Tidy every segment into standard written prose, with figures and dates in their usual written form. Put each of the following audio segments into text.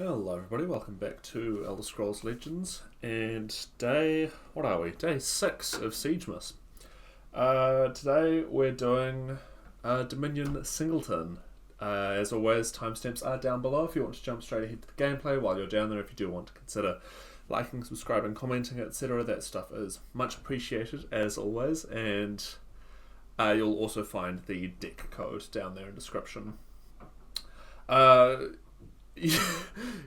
Hello everybody, welcome back to Elder Scrolls Legends, and day 6 of Siegemas. Today we're doing Dominion Singleton. As always, timestamps are down below if you want to jump straight ahead to the gameplay while you're down there. If you do want to consider liking, subscribing, commenting, etc., that stuff is much appreciated as always, and you'll also find the deck code down there in the description.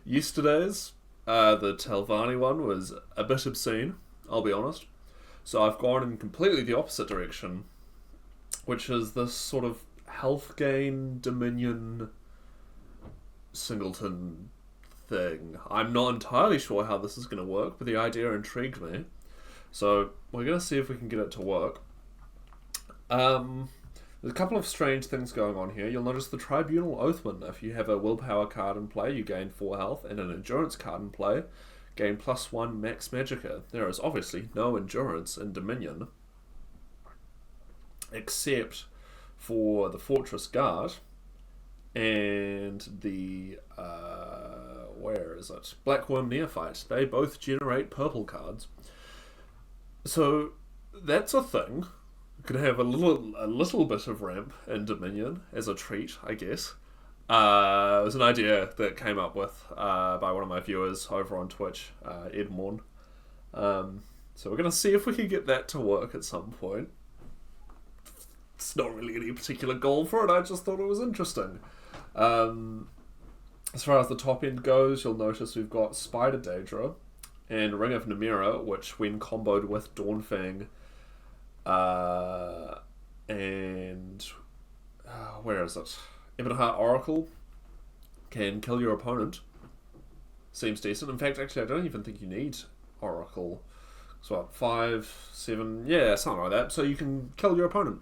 Yesterday's, the Telvanni one was a bit obscene, I'll be honest. So I've gone in completely the opposite direction, which is this sort of health gain Dominion Singleton thing. I'm not entirely sure how this is going to work, but the idea intrigued me. So we're going to see if we can get it to work. There's a couple of strange things going on here. You'll notice the Tribunal Oathman. If you have a willpower card in play, you gain 4 health, and an endurance card in play, gain +1 max magicka. There is obviously no endurance in Dominion, except for the Fortress Guard and the, where is it? Blackworm Neophyte. They both generate purple cards. So that's a thing. Could have a little bit of ramp in Dominion as a treat, I guess. It was an idea that came up with by one of my viewers over on Twitch, Edmond. So we're going to see if we can get that to work at some point. It's not really any particular goal for it, I just thought it was interesting. As far as the top end goes, you'll notice we've got Spider Daedra and Ring of Namira, which when comboed with Dawnfang, and where is it? Ebonheart Oracle can kill your opponent. Seems decent. In fact, actually, I don't even think you need Oracle. So what, 5, 7, yeah, something like that. So you can kill your opponent.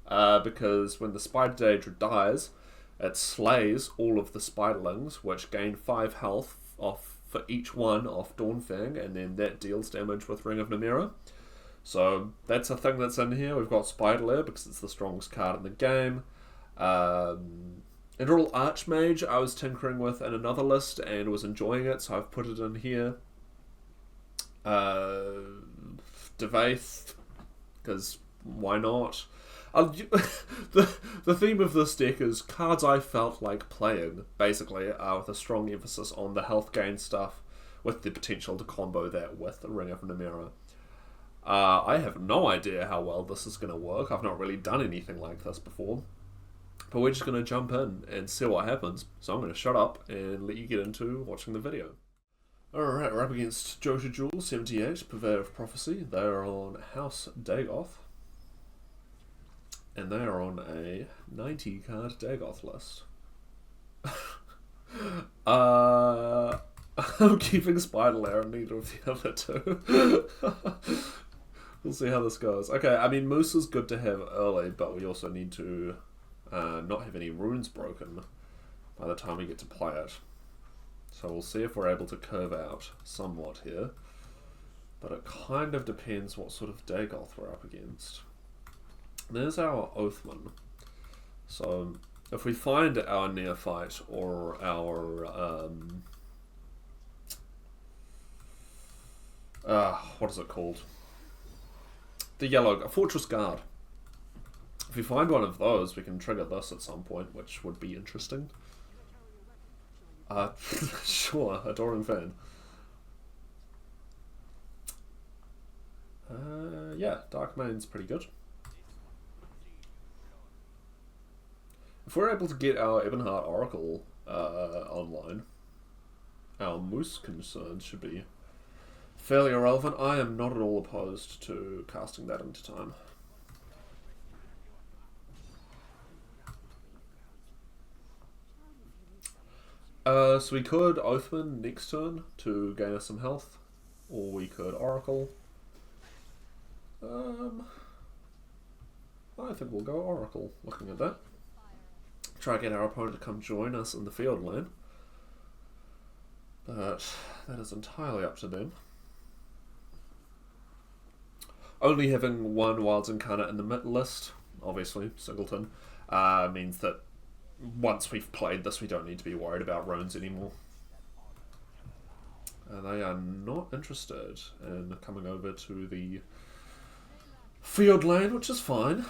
Because when the Spider Daedra dies, it slays all of the Spiderlings, which gain 5 health off for each one off Dawnfang, and then that deals damage with Ring of Namira. So that's a thing that's in here. We've got Spider Lair because it's the strongest card in the game. Integral Archmage I was tinkering with in another list and was enjoying it, so I've put it in here. Dagoth, because why not? The theme of this deck is cards I felt like playing, basically, with a strong emphasis on the health gain stuff with the potential to combo that with the Ring of Namira. I have no idea how well this is going to work. I've not really done anything like this before. But we're just going to jump in and see what happens. So I'm going to shut up and let you get into watching the video. Alright, we're up against Jota Jewel 78, Purveyor of Prophecy. They are on House Dagoth. And they are on a 90 card Dagoth list. I'm keeping Spider Lair and neither of the other two. We'll see how this goes. Okay, I mean, Moose is good to have early, but we also need to not have any runes broken by the time we get to play it. So we'll see if we're able to curve out somewhat here. But it kind of depends what sort of Dagoth we're up against. There's our Oathman. So if we find our Neophyte or our... what is it called? The yellow Fortress Guard. If we find one of those, we can trigger this at some point, which would be interesting. Sure, adoring fan. Yeah, Dark Main's pretty good. If we're able to get our Ebonheart Oracle online, our Moose concerns should be fairly irrelevant. I am not at all opposed to casting that into time. So we could Oathman next turn to gain us some health, or we could Oracle. I think we'll go Oracle, looking at that. Try to get our opponent to come join us in the field lane. But that is entirely up to them. Only having one Wilds Incarnate in the mid list, obviously, Singleton, means that once we've played this, we don't need to be worried about runes anymore. They are not interested in coming over to the field lane, which is fine.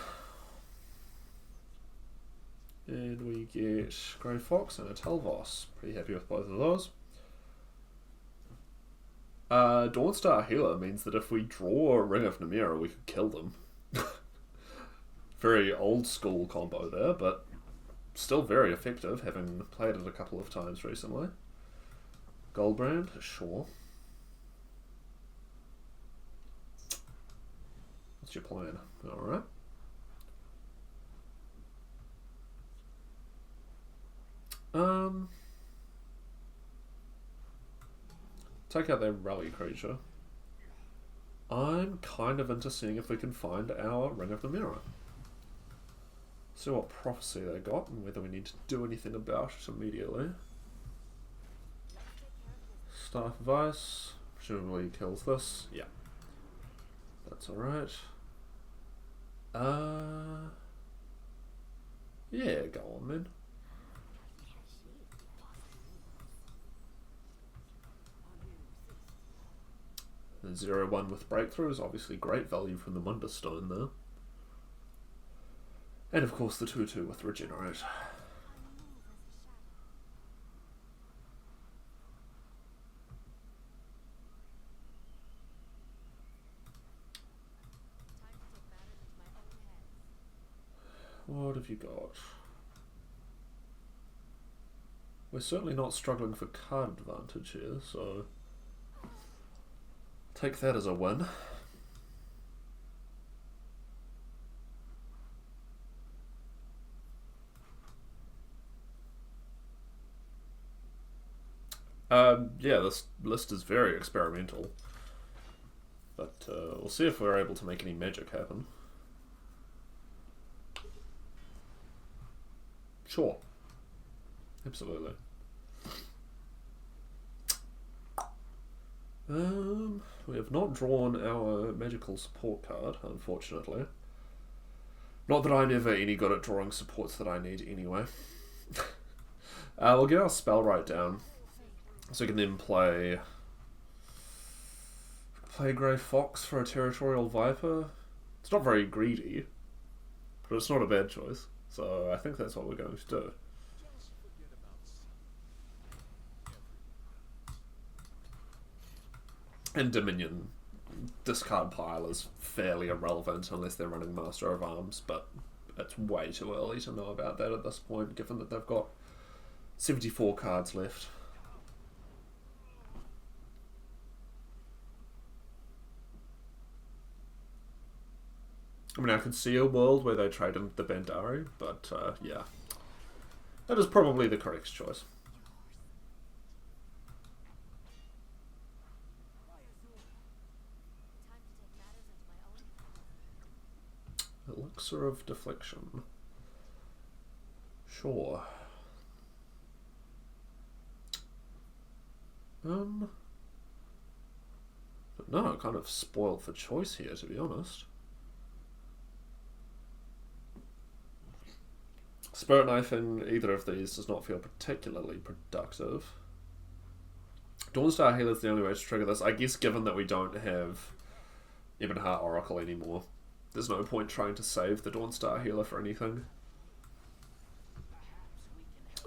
And we get Grey Fox and a Telvanni. Pretty happy with both of those. Dawnstar Healer means that if we draw a Ring of Namira, we could kill them. Very old school combo there, but still very effective, having played it a couple of times recently. Goldbrand, sure. What's your plan? Alright. Take out their rally creature. I'm kind of into seeing if we can find our Ring of the Mirror. See what prophecy they got and whether we need to do anything about it immediately. Staff of Ice, presumably kills this. Yeah. That's alright. Yeah, go on then. The 0-1 with Breakthrough is obviously great value from the Wonderstone there. And of course the 2-2 with Regenerate. What have you got? We're certainly not struggling for card advantage here, so take that as a win. Yeah, this list is very experimental, but we'll see if we're able to make any magic happen. Sure. Absolutely. We have not drawn our magical support card, unfortunately. Not that I'm ever any good at drawing supports that I need anyway. We'll get our spell right down, so we can then play Grey Fox for a Territorial Viper. It's not very greedy, but it's not a bad choice. So I think that's what we're going to do. And Dominion discard pile is fairly irrelevant unless they're running Master of Arms, but it's way too early to know about that at this point, given that they've got 74 cards left. I mean, I could see a world where they trade into the Bandari, but yeah. That is probably the correct choice. Elixir of Deflection. Sure. But no, kind of spoiled for choice here, to be honest. Spirit Knifing either of these does not feel particularly productive. Dawnstar Healer is the only way to trigger this. I guess given that we don't have Ebonheart Oracle anymore, there's no point trying to save the Dawnstar Healer for anything.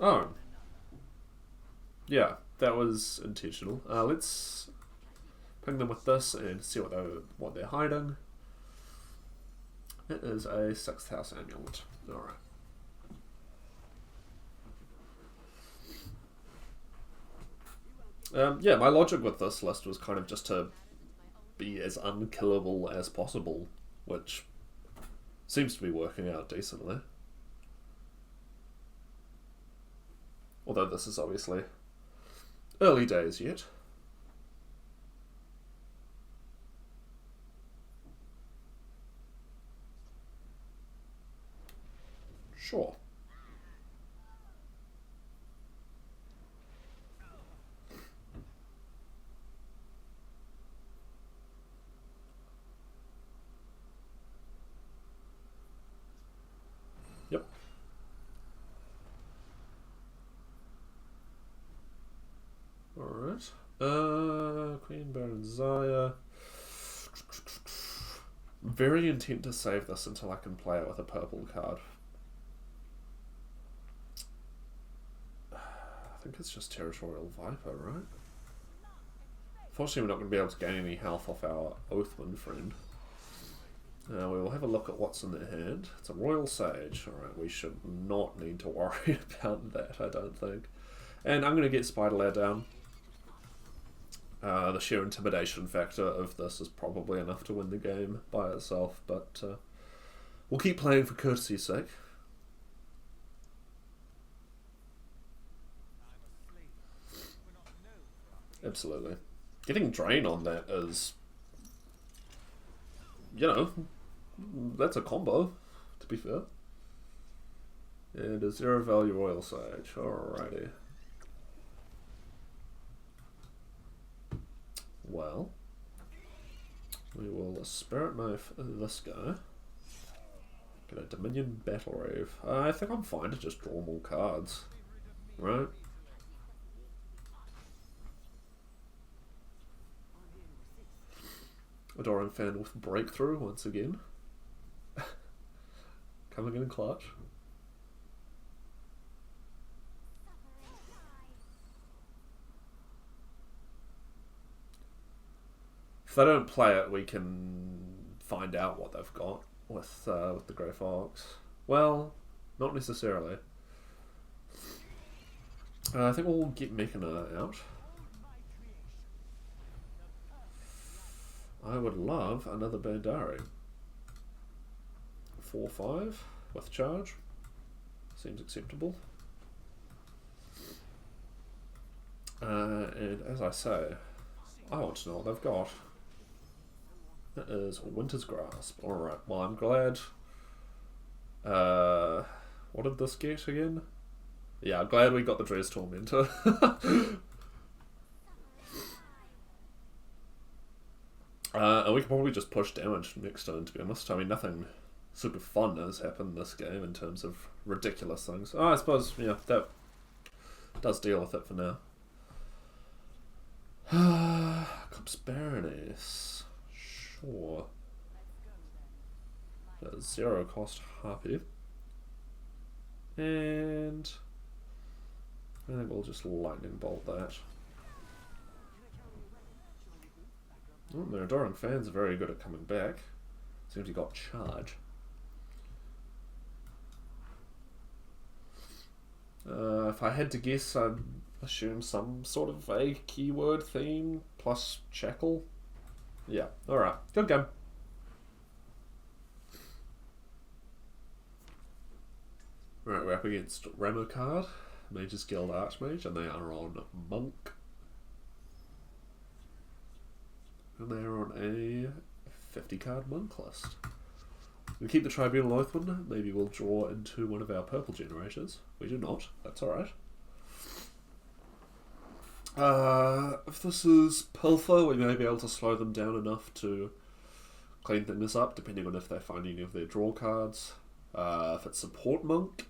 Oh. Yeah, that was intentional. Let's ping them with this and see what they're hiding. It is a 6th house amulet. Alright. Yeah, my logic with this list was kind of just to be as unkillable as possible, which seems to be working out decently. Although this is obviously early days yet. Sure. Yep. Alright. King Baron Zaya. Very intent to save this until I can play it with a purple card. I think it's just Territorial Viper, right? Unfortunately, we're not going to be able to gain any health off our Oathman friend. We will have a look at what's in their hand. It's a Royal Sage. Alright, we should not need to worry about that, I don't think. And I'm going to get Spider Lair down. The sheer intimidation factor of this is probably enough to win the game by itself, but we'll keep playing for courtesy's sake. Absolutely. Getting Drain on that is, you know, that's a combo, to be fair. And a 0 value Royal Sage. Alrighty. Well, we will Spirit Knife this guy. Get a Dominion Battle Rave. I think I'm fine to just draw more cards, right? Adoring Fan with Breakthrough once again. Coming in clutch. If they don't play it, we can find out what they've got with the Grey Fox. Well, not necessarily. I think we'll get Mechana out. I would love another Bandari. 4/5 with charge. Seems acceptable. And as I say, I want to know what they've got. That is Winter's Grasp. Alright, well I'm glad. What did this get again? Yeah, I'm glad we got the Dress Tormentor. And we can probably just push damage next turn, to be honest. I mean, nothing super fun has happened in this game in terms of ridiculous things. Oh, I suppose, yeah, that does deal with it for now. Cops Baroness. Sure. That's 0 cost Harpy. And I think we'll just Lightning Bolt that. Oh, their Adoring Fans are very good at coming back. Seems he got charge. If I had to guess, I'd assume some sort of a keyword theme plus Shackle. Yeah, alright. Good game. Alright, we're up against Ramo card, Mage's Guild Archmage, and they are on Monk. And they're on a 50 card Monk list. We keep the Tribunal Oathman, maybe we'll draw into one of our purple generators. We do not, that's alright. If this is Pilfer, we may be able to slow them down enough to clean things up, depending on if they find any of their draw cards. If it's Support Monk,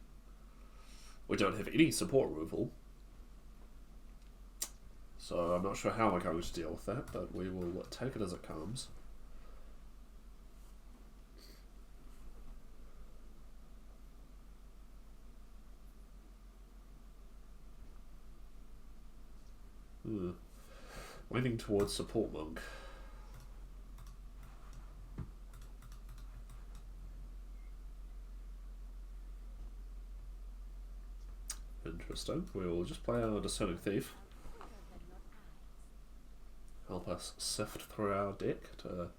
we don't have any support removal. So I'm not sure how we're going to deal with that, but we will take it as it comes. Leaning towards Support Monk. Interesting. We will just play our Discerning Thief. Help us sift through our deck to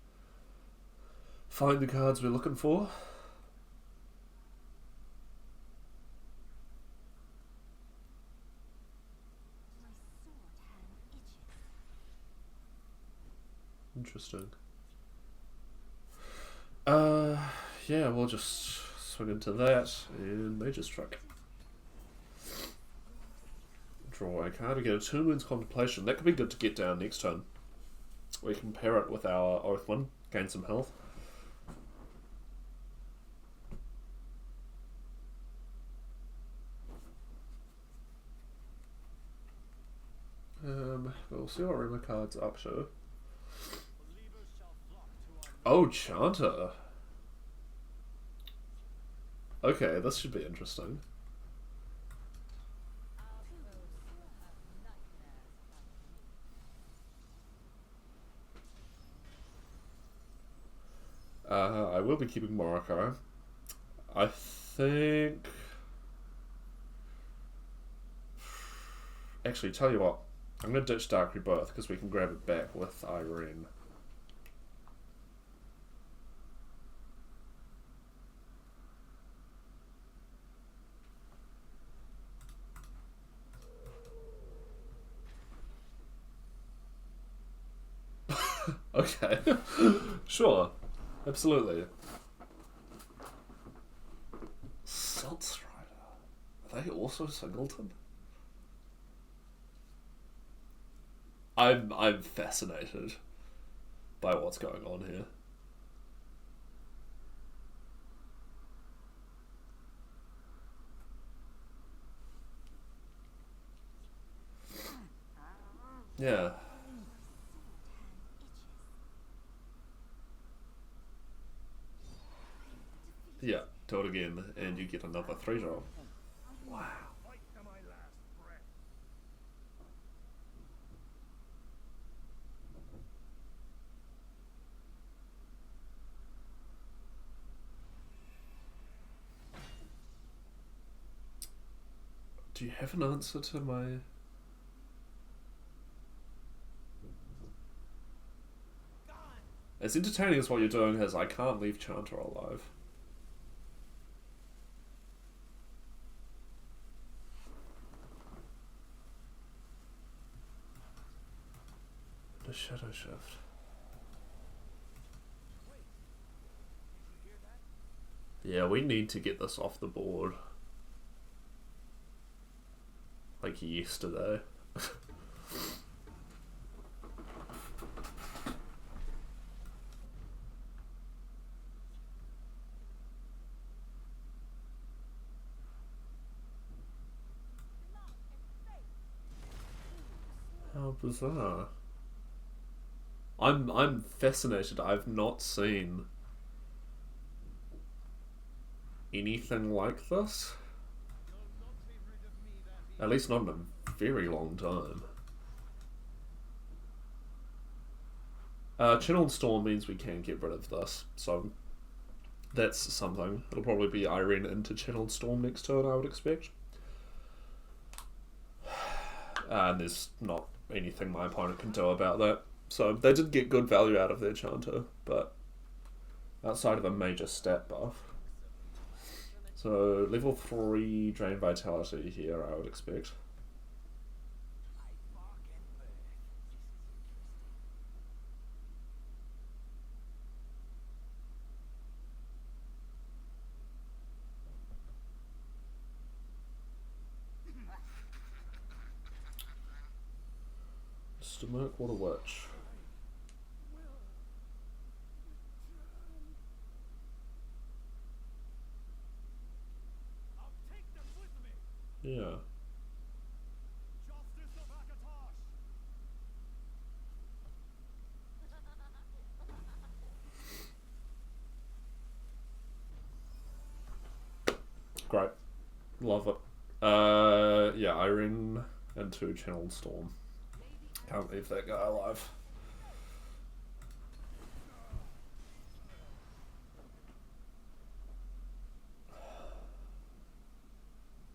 find the cards we're looking for. Interesting. Yeah, we'll just swing into that and Mage's Truck. Draw a card. We get a Two Moons Contemplation. That could be good to get down next turn. We can pair it with our Oathman, gain some health. We'll see what Rima card's up to. Oh, Chanter. Okay, this should be interesting. I will be keeping Morocco. I think... Actually, tell you what. I'm going to ditch Dark Rebirth because we can grab it back with Irene. Okay. Sure. Absolutely. Silt Strider. Are they also Singleton? I'm fascinated by what's going on here. Yeah. Yeah, do it again, and you get another 3-drop. Wow. Do you have an answer to my... As entertaining as what you're doing is, I can't leave Chanter alive. The Shadow Shift. Yeah, we need to get this off the board. Like yesterday. How bizarre. I'm fascinated. I've not seen anything like this. At least not in a very long time. Channel Storm means we can get rid of this, so that's something. It'll probably be Irene into Channel Storm next turn, I would expect. And there's not anything my opponent can do about that. So they did get good value out of their Chanter, but outside of a major stat buff. So level 3 Drain Vitality here, I would expect. Stomac, what a witch. Yeah. Great. Love it. Yeah, Irene into Channel Storm. Can't leave that guy alive.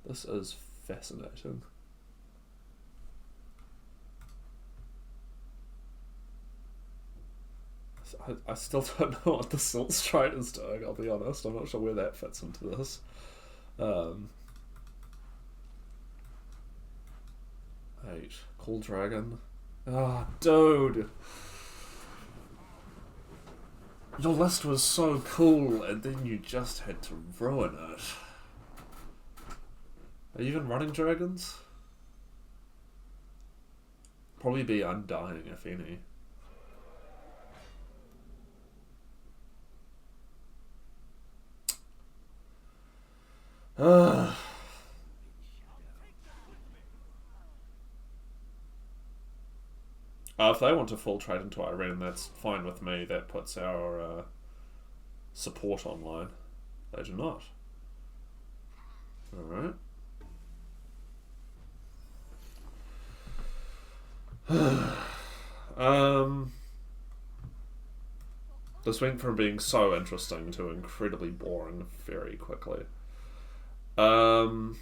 This is fascinating. I still don't know what the Silt Stride is doing, I'll be honest. I'm not sure where that fits into this. 8. Cool Dragon. Ah, dude! Your list was so cool, and then you just had to ruin it. Are you even running dragons? Probably be Undying, if any. If they want to full trade into Irene, that's fine with me. That puts our support online. They do not. Alright. This went from being so interesting to incredibly boring very quickly. Man.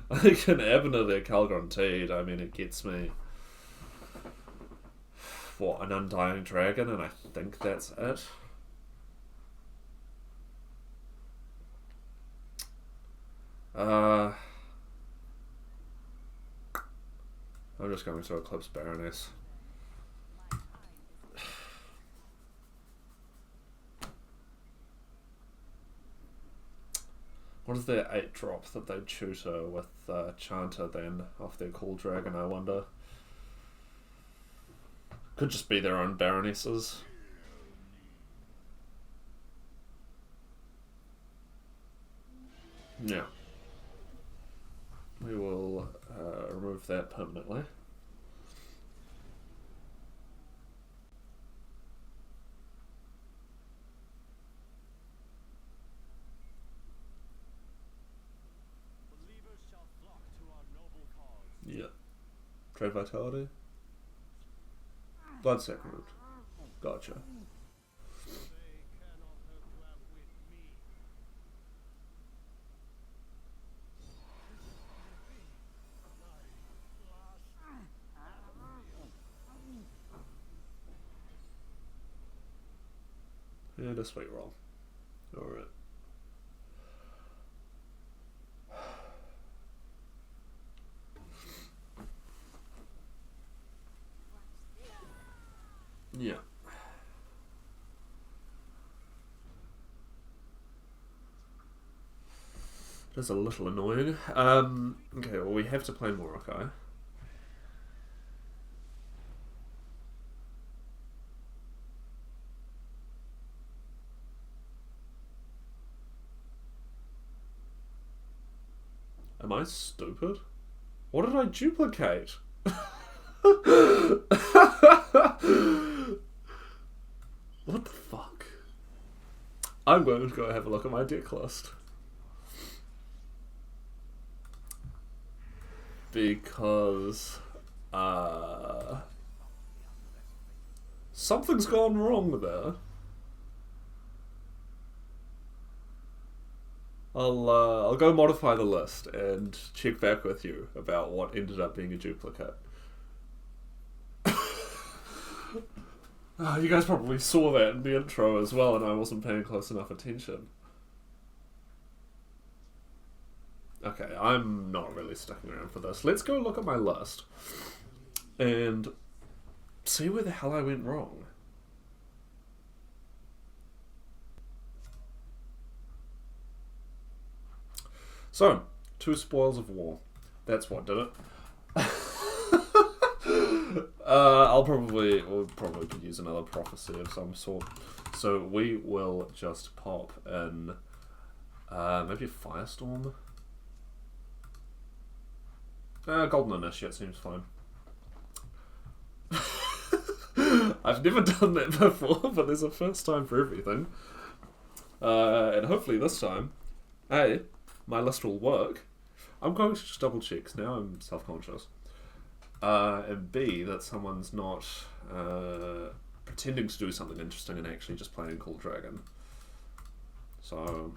I think an Ebony there, Calgranteed, I mean, it gets me, what, an Undying Dragon, and I think that's it. I'm just going to Eclipse Baroness. What is their 8-drop that they tutor with Chanter then off their Cool Dragon, I wonder? Could just be their own Baronesses. Yeah. We will remove that permanently. Yeah. Trade Vitality. Blood Sacrament. Gotcha. And a sweet roll. Alright. Yeah. That's a little annoying. Okay, well we have to play Morokai. Am I stupid? What did I duplicate? What the fuck? I'm going to go have a look at my deck list. Because something's gone wrong there. I'll go modify the list and check back with you about what ended up being a duplicate. You guys probably saw that in the intro as well, and I wasn't paying close enough attention. Okay, I'm not really sticking around for this. Let's go look at my list and see where the hell I went wrong. So, 2 Spoils of War. That's what did it. We'll probably could use another prophecy of some sort. So we will just pop in maybe a Firestorm. Golden Initiate seems fine. I've never done that before, but there's a first time for everything. And hopefully this time, A, my list will work. I'm going to just double check, 'cause now I'm self-conscious. And B, that someone's not pretending to do something interesting and actually just playing Cool Dragon. So,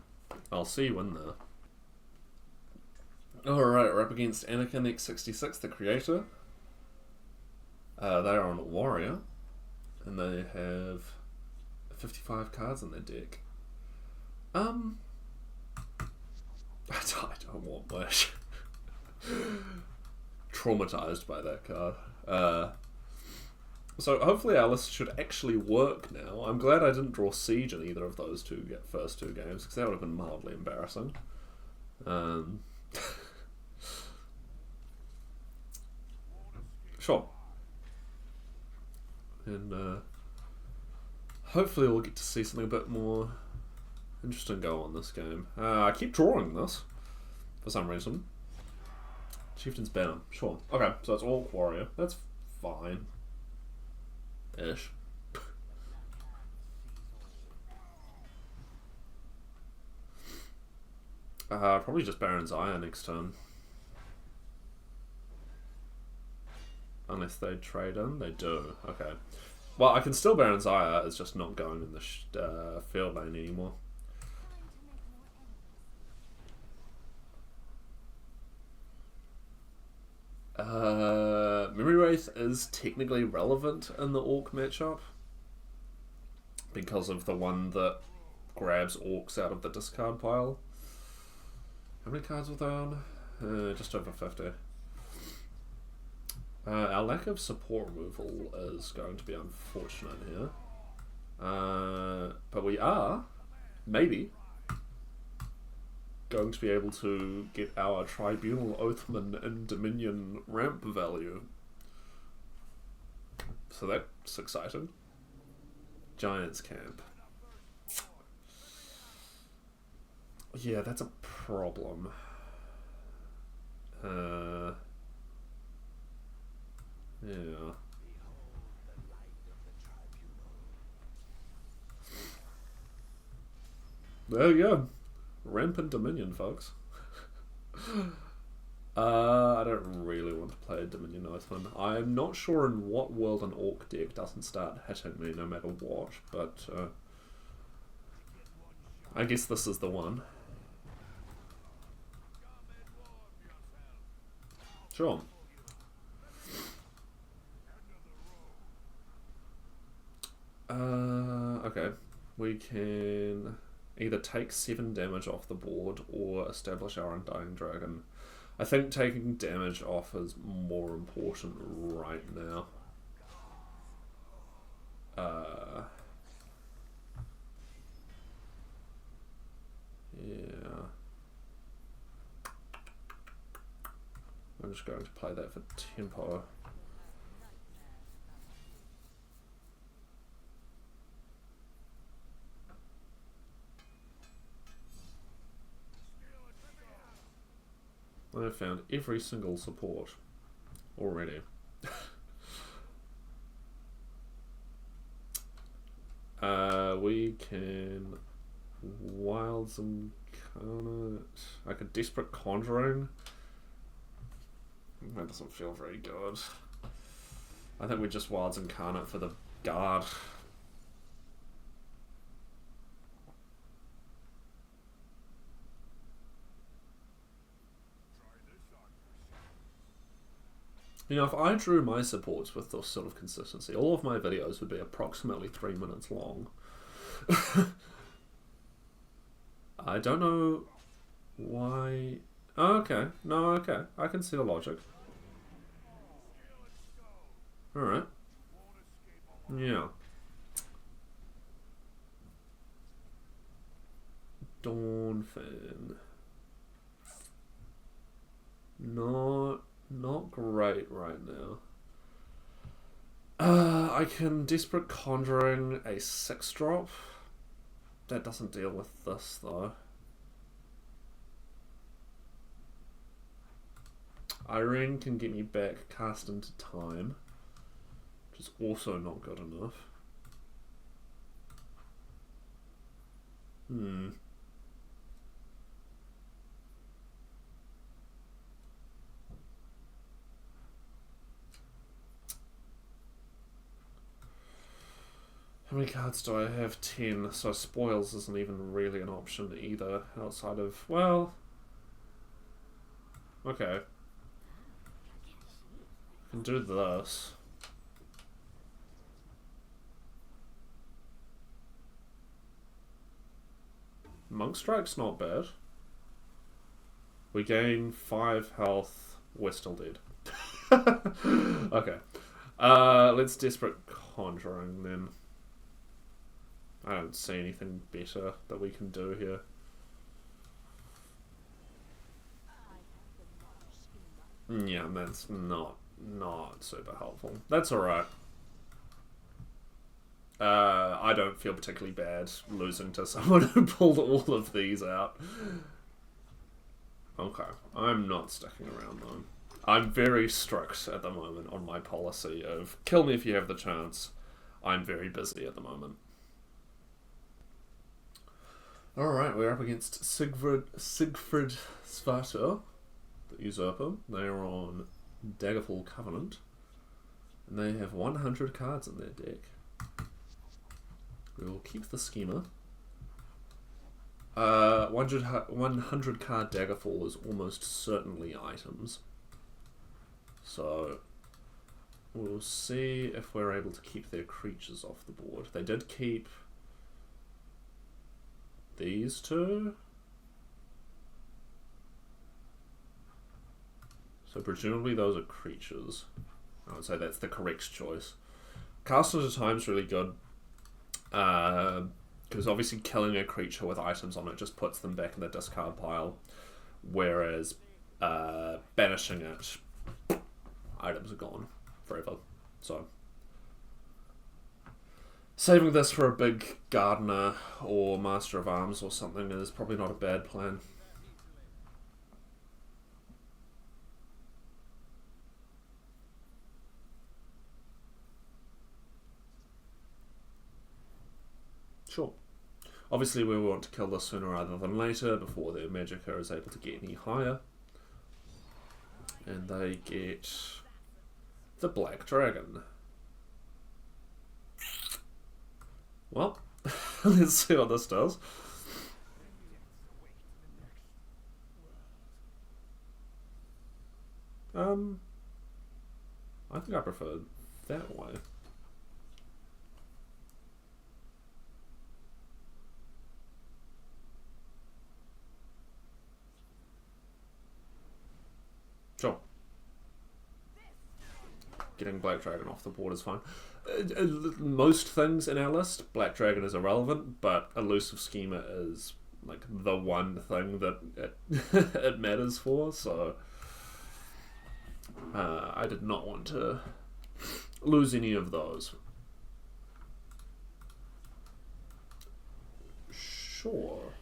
I'll see you in there. Alright, we're up against Anakin X66, the creator. They are on Warrior, and they have 55 cards in their deck. I don't want Wish. Traumatized by that card. So hopefully our list should actually work now. I'm glad I didn't draw Siege in either of those first two games, because that would have been mildly embarrassing. Sure. And hopefully we'll get to see something a bit more interesting go on this game. I keep drawing this for some reason. Chieftain's banner. Sure. Okay, so it's Orc Warrior. That's fine. Ish. Probably just Baron's Ire next turn. Unless they trade in. They do. Okay. Well, I can still Baron's Ire. It's just not going in the field lane anymore. Memory Wraith is technically relevant in the Orc matchup because of the one that grabs Orcs out of the discard pile. How many cards were they on? Just over 50. Our lack of support removal is going to be unfortunate here. But we are, maybe, going to be able to get our Tribunal Oathman in Dominion ramp value. So that's exciting. Giants Camp. Yeah, that's a problem. Yeah. There you go. Rampant Dominion, folks. I don't really want to play a Dominion Oathman. I'm not sure in what world an Orc deck doesn't start hitting me no matter what, but I guess this is the one. Sure. Okay. We can either take 7 damage off the board or establish our Undying Dragon. I think taking damage off is more important right now. Yeah. I'm just going to play that for tempo. I've found every single support already. We can Wilds Incarnate. I could Desperate Conjuring. That doesn't feel very good. I think we just Wilds Incarnate for the guard. You know, if I drew my supports with this sort of consistency, all of my videos would be approximately 3 minutes long. I don't know why... Oh, okay. No, okay. I can see the logic. Alright. Yeah. Dawnfan. Not great right now. I can Desperate Conjuring a 6-drop. That doesn't deal with this though. Irene can get me back cast into time, which is also not good enough. How many cards do I have? 10, so Spoils isn't even really an option either, outside of, well... Okay. I can do this. Monk Strike's not bad. We gain 5 health, we're still dead. Okay. Let's Desperate Conjuring then. I don't see anything better that we can do here. Yeah, that's not super helpful. That's alright. I don't feel particularly bad losing to someone who pulled all of these out. Okay, I'm not sticking around though. I'm very strict at the moment on my policy of kill me if you have the chance. I'm very busy at the moment. Alright, we're up against Siegfried Svarter, the Usurper. They are on Daggerfall Covenant. And they have 100 cards in their deck. We will keep the Schema. 100 card Daggerfall is almost certainly items. So we'll see if we're able to keep their creatures off the board. They did keep these two. So presumably those are creatures. I would say that's the correct choice. Cast at a time is really good. Because obviously killing a creature with items on it just puts them back in the discard pile. Whereas banishing it, items are gone forever. So saving this for a big Gardener or Master of Arms or something is probably not a bad plan. Sure. Obviously we want to kill this sooner rather than later before their Magicka is able to get any higher. And they get the Black Dragon. Well, let's see what this does. I think I prefer that way. Sure. Getting Black Dragon off the board is fine. Most things in our list, Black Dragon is irrelevant, but Elusive Schema is like the one thing that it matters for, so I did not want to lose any of those. Sure.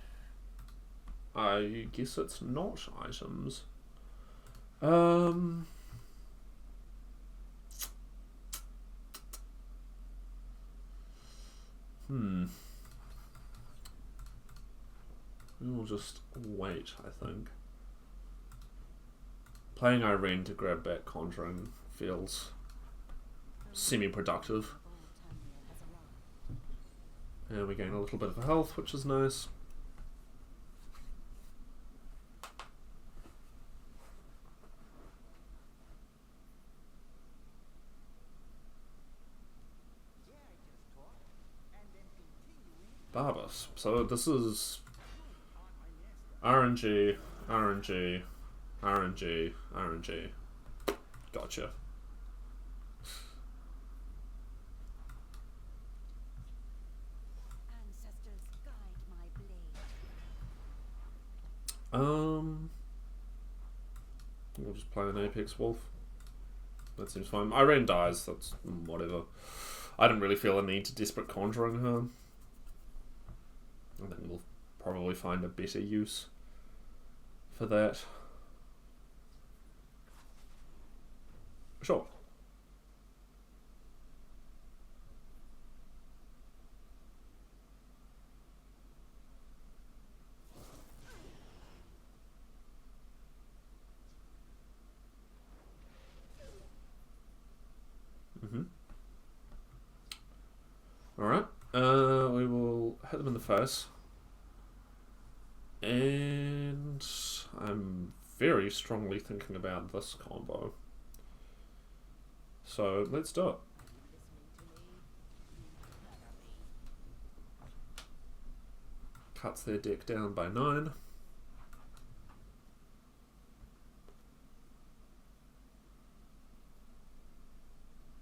I guess it's not items. We'll just wait, I think. Playing Irene to grab back Conjuring feels semi-productive. And we gain a little bit of health, which is nice. Barbas. So this is RNG, RNG, RNG, RNG. Gotcha. We'll just play an Apex Wolf. That seems fine. Irene dies, that's whatever. I didn't really feel a need to desperate Conjuring her. I think we'll probably find a better use for that. Sure. Alright. We will hit them in the face. And I'm very strongly thinking about this combo. So let's do it. Cuts their deck down by 9.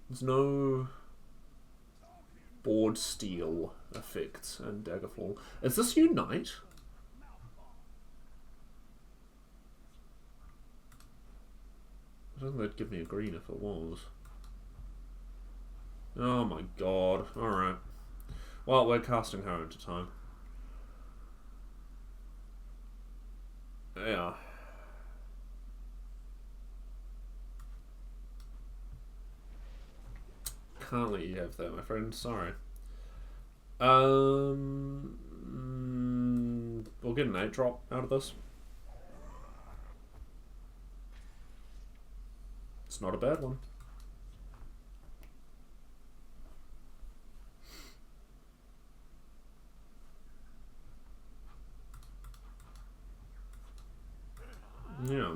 There's no board steal effects in Daggerfall. Is this Unite? I don't think they'd give me a green if it was. Oh my god. Alright. Well, we're casting her into time. Yeah. can't let you have that, my friend. Sorry. We'll get an 8-drop out of this. It's not a bad one. Yeah.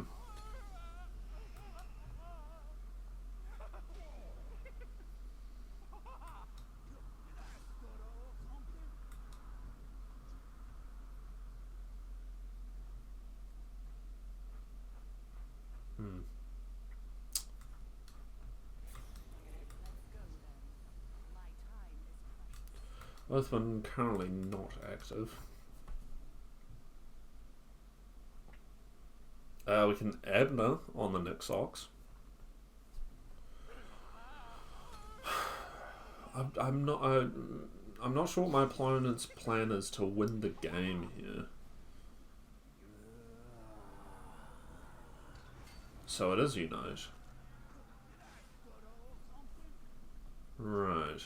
Both of them currently not active. We can Abner on the Nixox. I'm not sure what my opponent's plan is to win the game here. So it is Unite. Right.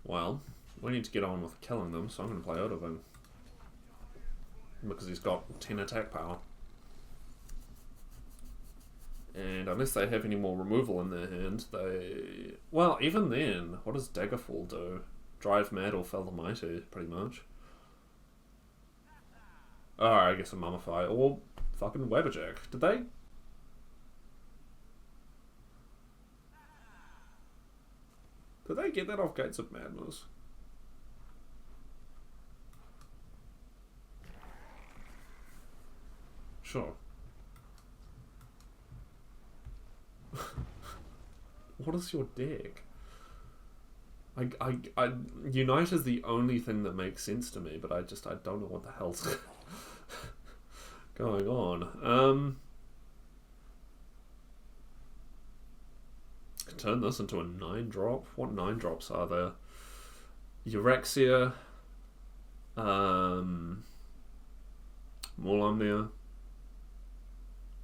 Well, we need to get on with killing them, so I'm going to play out of him. Because he's got 10 attack power. And unless they have any more removal in their hand, they... Well, even then, what does Daggerfall do? Drive Mad or Fell the Mighty, pretty much. Oh, I guess a Mummify. Or fucking Webberjack. Did they... Did they get that off Gates of Madness? Sure. What is your deck? Unite is the only thing that makes sense to me, but I don't know what the hell's going on. Turn this into a 9-drop. What 9-drops are there? Euraxia, Morlumnia,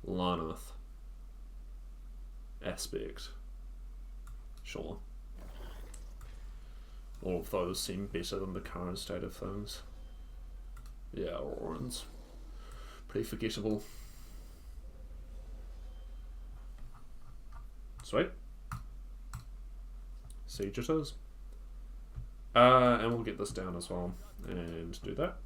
Larnath, Aspect. Sure. All of those seem better than the current state of things. Yeah, Aurorans. Pretty forgettable. Sweet. Siege it is. And we'll get this down as well. And do that.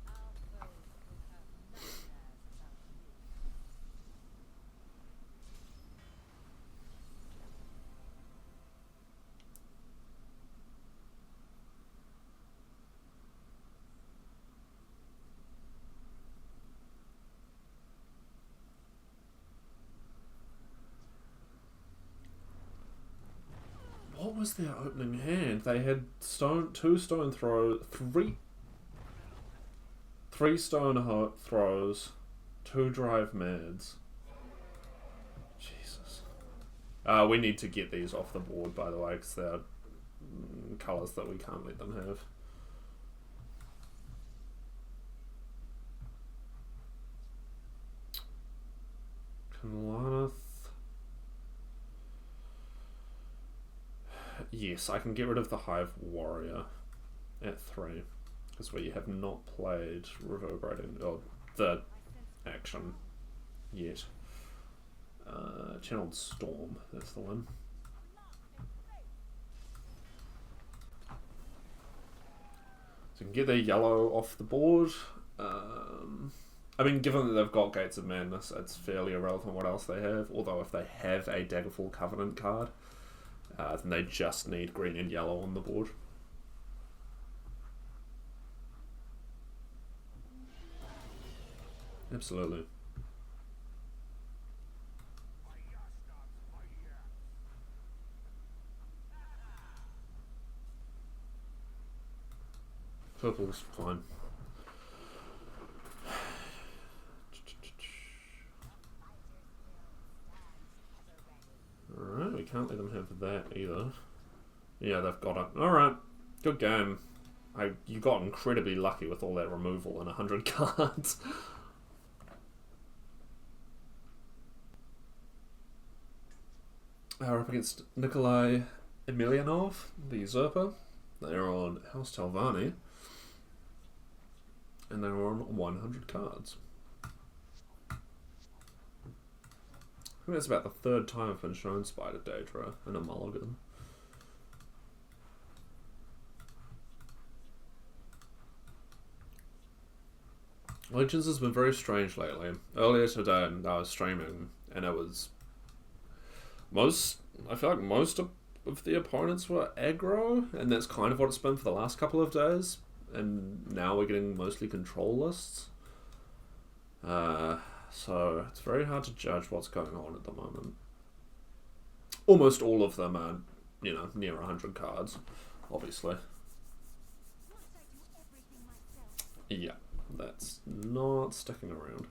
What was their opening hand? They had three stone throws, 2 drive mads. Jesus. We need to get these off the board, by the way, because they're colours that we can't let them have. Larnath. Yes, I can get rid of the Hive Warrior at 3, because we have not played Reverberating, or the action yet. Channeled Storm, that's the one. So we can get their yellow off the board. I mean, given that they've got Gates of Madness, it's fairly irrelevant what else they have, although if they have a Daggerfall Covenant card, then they just need green and yellow on the board. Absolutely. Purple's fine. Alright, we can't let them have that either. Yeah, they've got it. Alright, good game. You got incredibly lucky with all that removal and 100 cards. We're up against Nikolai Emelianov, the Usurper. They're on House Telvanni. And they're on 100 cards. I think that's about the third time I've been shown Spider Daedra and a mulligan. Legends has been very strange lately. Earlier today I was streaming and it was I feel like most of the opponents were aggro, and that's kind of what it's been for the last couple of days, and now we're getting mostly control lists. So it's very hard to judge what's going on at the moment. Almost all of them are, you know, near 100 cards, obviously. Yeah, that's not sticking around.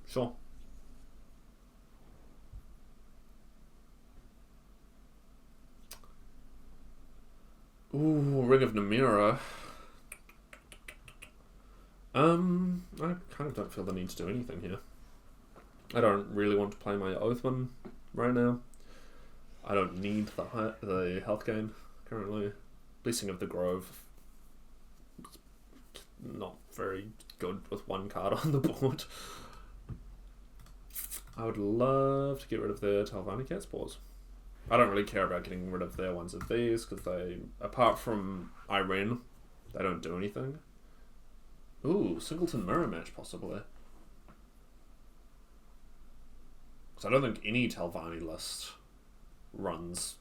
Sure. Ooh, Ring of Namira. I kind of don't feel the need to do anything here. I don't really want to play my Oathman right now. I don't need the health gain currently. Blessing of the Grove. Not very good with one card on the board. I would love to get rid of the Telvanni Cat's Paws. I don't really care about getting rid of their ones of these, because they, apart from Irene, they don't do anything. Ooh, Singleton Mirror Match, possibly. Because I don't think any Telvanni list runs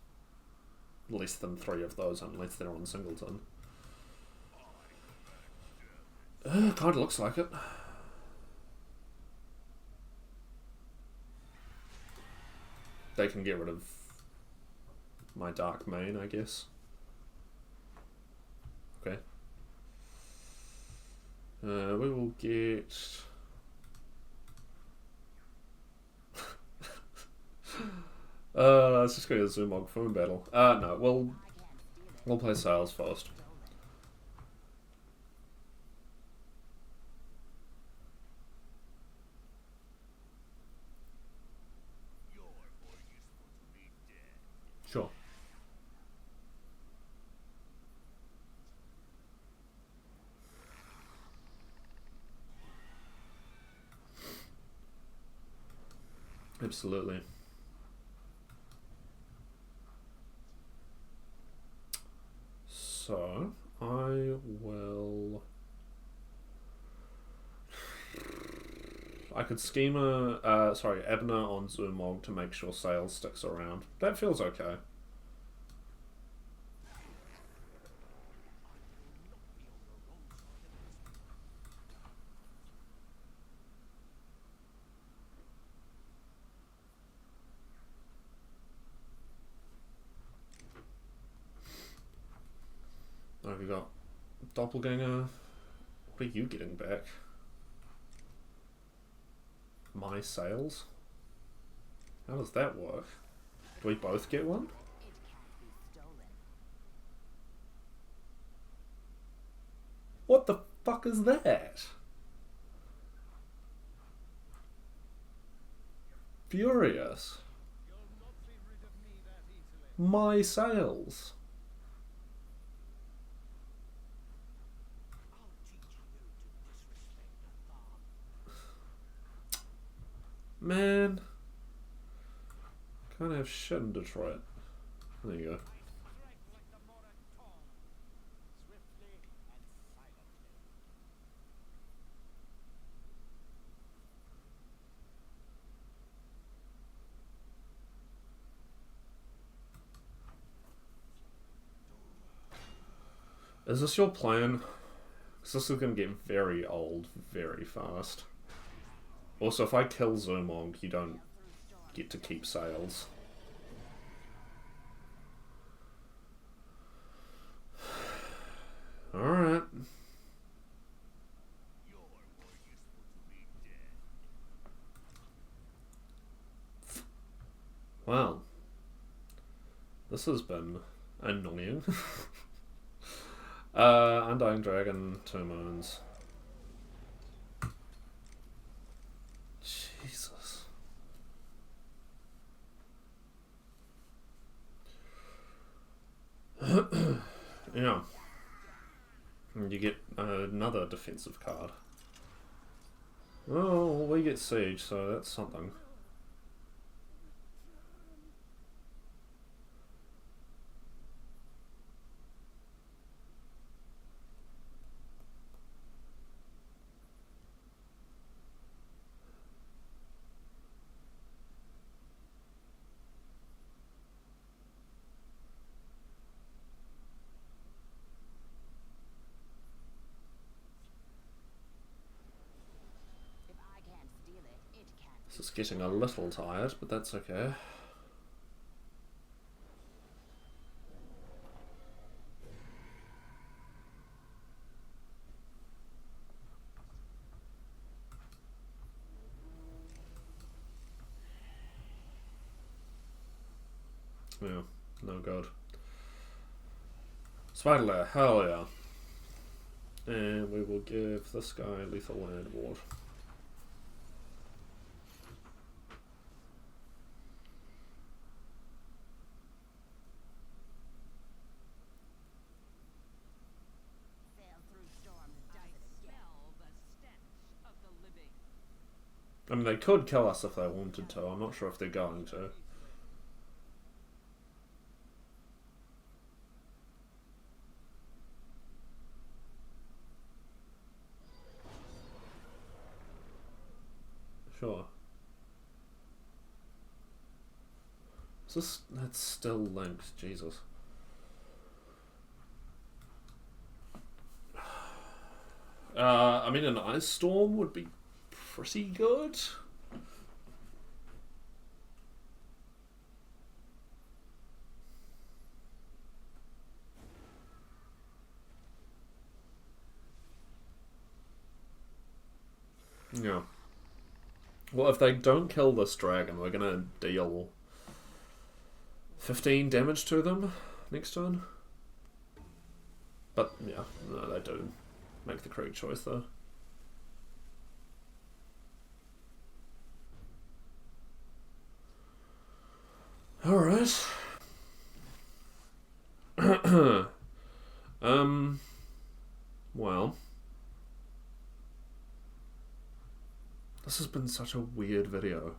less than 3 of those unless they're on Singleton. Kind of looks like it. They can get rid of my Dark Main, I guess. Okay. We will get... let's just go to the Zoomog Phone Battle. No, we'll play Sales first. Sure. Absolutely. So, I will... I could scheme Abner on Zoomog to make sure Sales sticks around. That feels okay. Oh, we got Doppelganger. What are you getting back? My Sales? How does that work? Do we both get one? What the fuck is that? Furious. My Sales. Man. Can't have shit in Detroit. There you go. Is this your plan? Because this is going to get very old very fast. Also, if I kill Zoomog, you don't get to keep Sales. Alright. Well, This has been annoying. Undying Dragon, 2 moons. Jesus. Yeah. And you get another defensive card. Oh, well, we get Siege, so that's something. This is getting a little tired, but that's okay. Yeah, no good. Spider, hell yeah. And we will give this guy Lethal Land Ward. I mean, they could kill us if they wanted to. I'm not sure if they're going to. Sure. Is this... That's still linked. Jesus. I mean, an Ice Storm would be pretty good. Yeah. Well, if they don't kill this dragon, we're gonna deal 15 damage to them next turn. But, yeah, no, they do make the correct choice, though. Alright. Well. This has been such a weird video.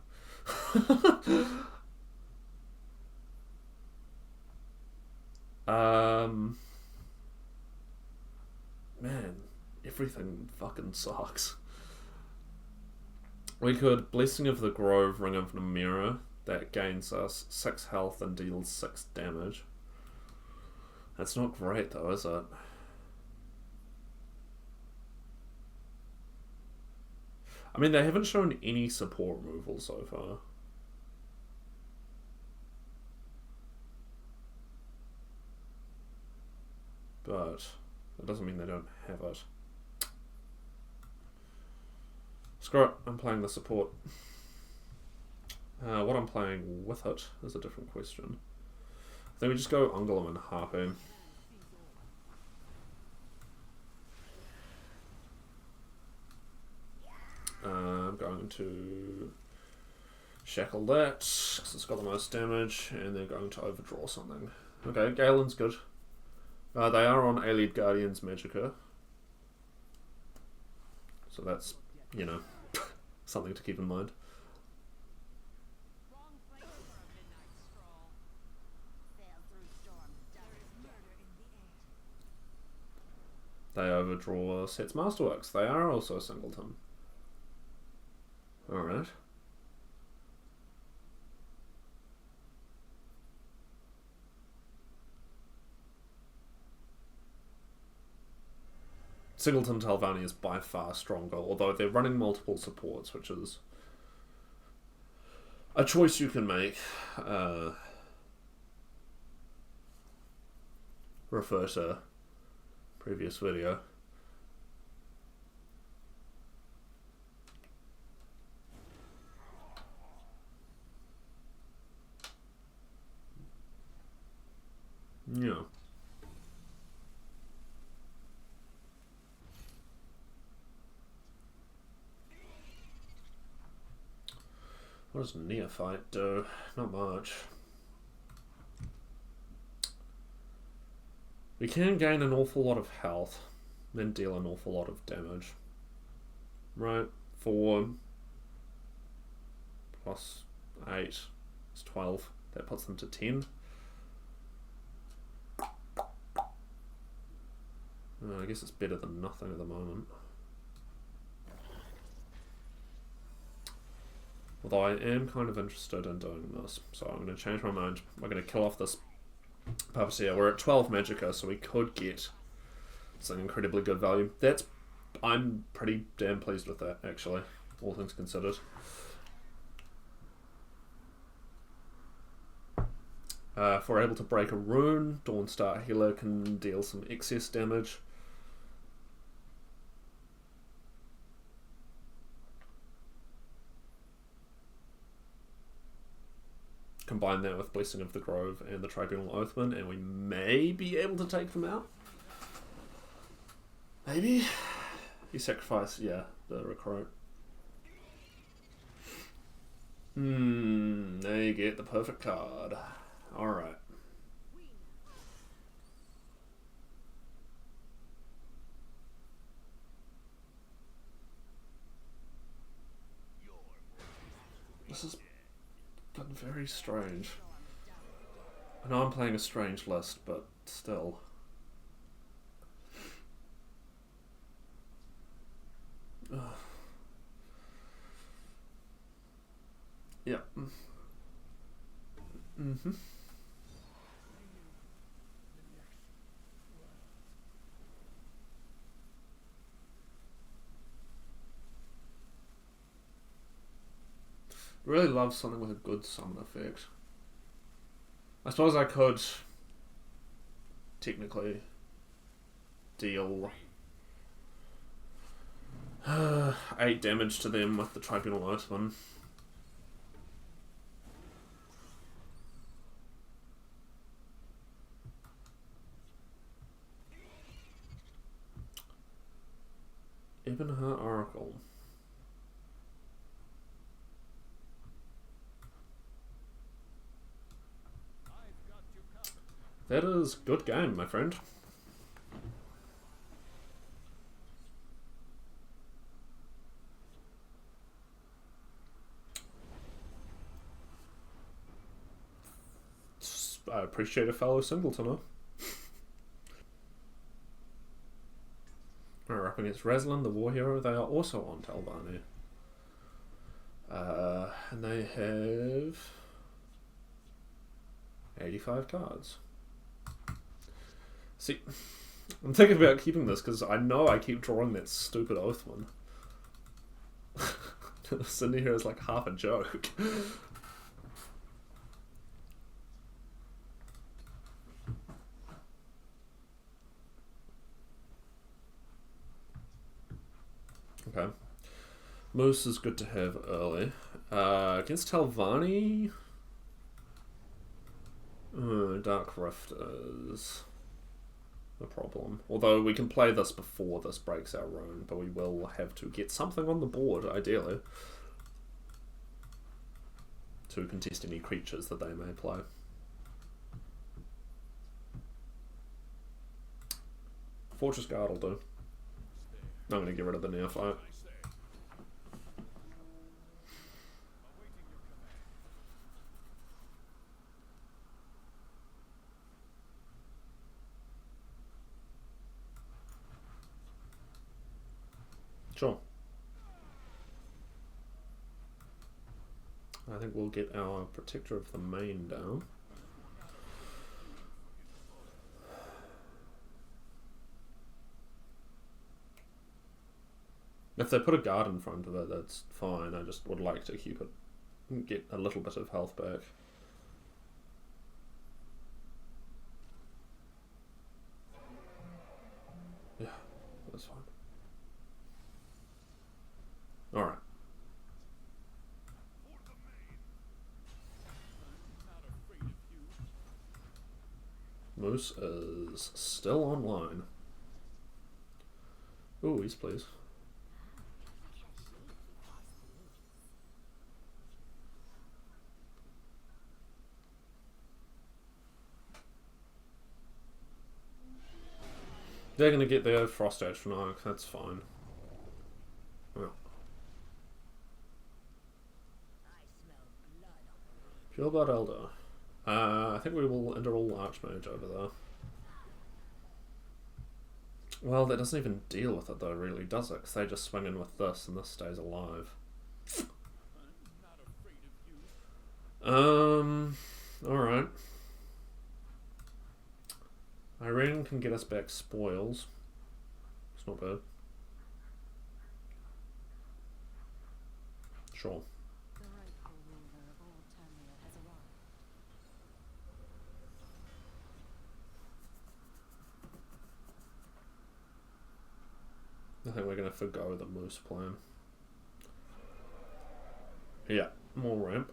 Man, everything fucking sucks. We could Blessing of the Grove, Ring of Namira. That gains us 6 health and deals 6 damage. That's not great though, is it? I mean, they haven't shown any support removal so far. But that doesn't mean they don't have it. Screw it, I'm playing the support. What I'm playing with it is a different question. I think we just go Ungolem and Harpoon. I'm going to shackle that, because it's got the most damage, and they're going to overdraw something. Okay, Galen's good. They are on Allied Guardians Magicka. So that's, you know, something to keep in mind. They overdraw Set's Masterworks. They are also Singleton. Alright. Singleton Telvanni is by far stronger, although they're running multiple supports, which is a choice you can make. Refer to previous video. Yeah. What does Neophyte do? Not much. We can gain an awful lot of health, then deal an awful lot of damage. Right? 4 plus 8 is 12. That puts them to 10. I guess it's better than nothing at the moment. Although I am kind of interested in doing this, so I'm going to change my mind. We're going to kill off this Puppeteer. We're at 12 Magicka, so we could get some incredibly good value. I'm pretty damn pleased with that, actually, all things considered. If we're able to break a rune, Dawnstar Healer can deal some excess damage. Combine that with Blessing of the Grove and the Tribunal Oathman, and we may be able to take them out. Maybe? You sacrifice, yeah, the recruit. Now you get the perfect card. Alright. This has been very strange. I know I'm playing a strange list, but still. Ugh. Yeah. Mm-hmm. Really love something with a good summon effect. I suppose I could technically deal 8 damage to them with the Tribunal Oathman. Ebonheart Oracle. That is good game, my friend. I appreciate a fellow Singleton. We're up against Razlan, the war hero. They are also on Telvanni. And they have 85 cards. See, I'm thinking about keeping this because I know I keep drawing that stupid oath one. Sitting here is like half a joke. Okay. Moose is good to have early. Against Telvanni, Dark Rift is a problem. Although we can play this before this breaks our rune, but we will have to get something on the board, ideally, to contest any creatures that they may play. Fortress Guard will do. I'm going to get rid of the Neophyte. Sure. I think we'll get our Protector of the Main down. If they put a guard in front of it, that's fine. I just would like to keep it, get a little bit of health back. Yeah, that's fine. Alright. Moose is still online. Ooh, yes please. They're going to get their Frost Edge from Arc, that's fine. Well. Pure Blood Elder. I think we will interall Archmage over there. Well, that doesn't even deal with it though, really, does it? Because they just swing in with this and this stays alive. Alright. Irene can get us back spoils. It's not bad. Sure. I think we're going to forgo the Moose plan. Yeah, more ramp.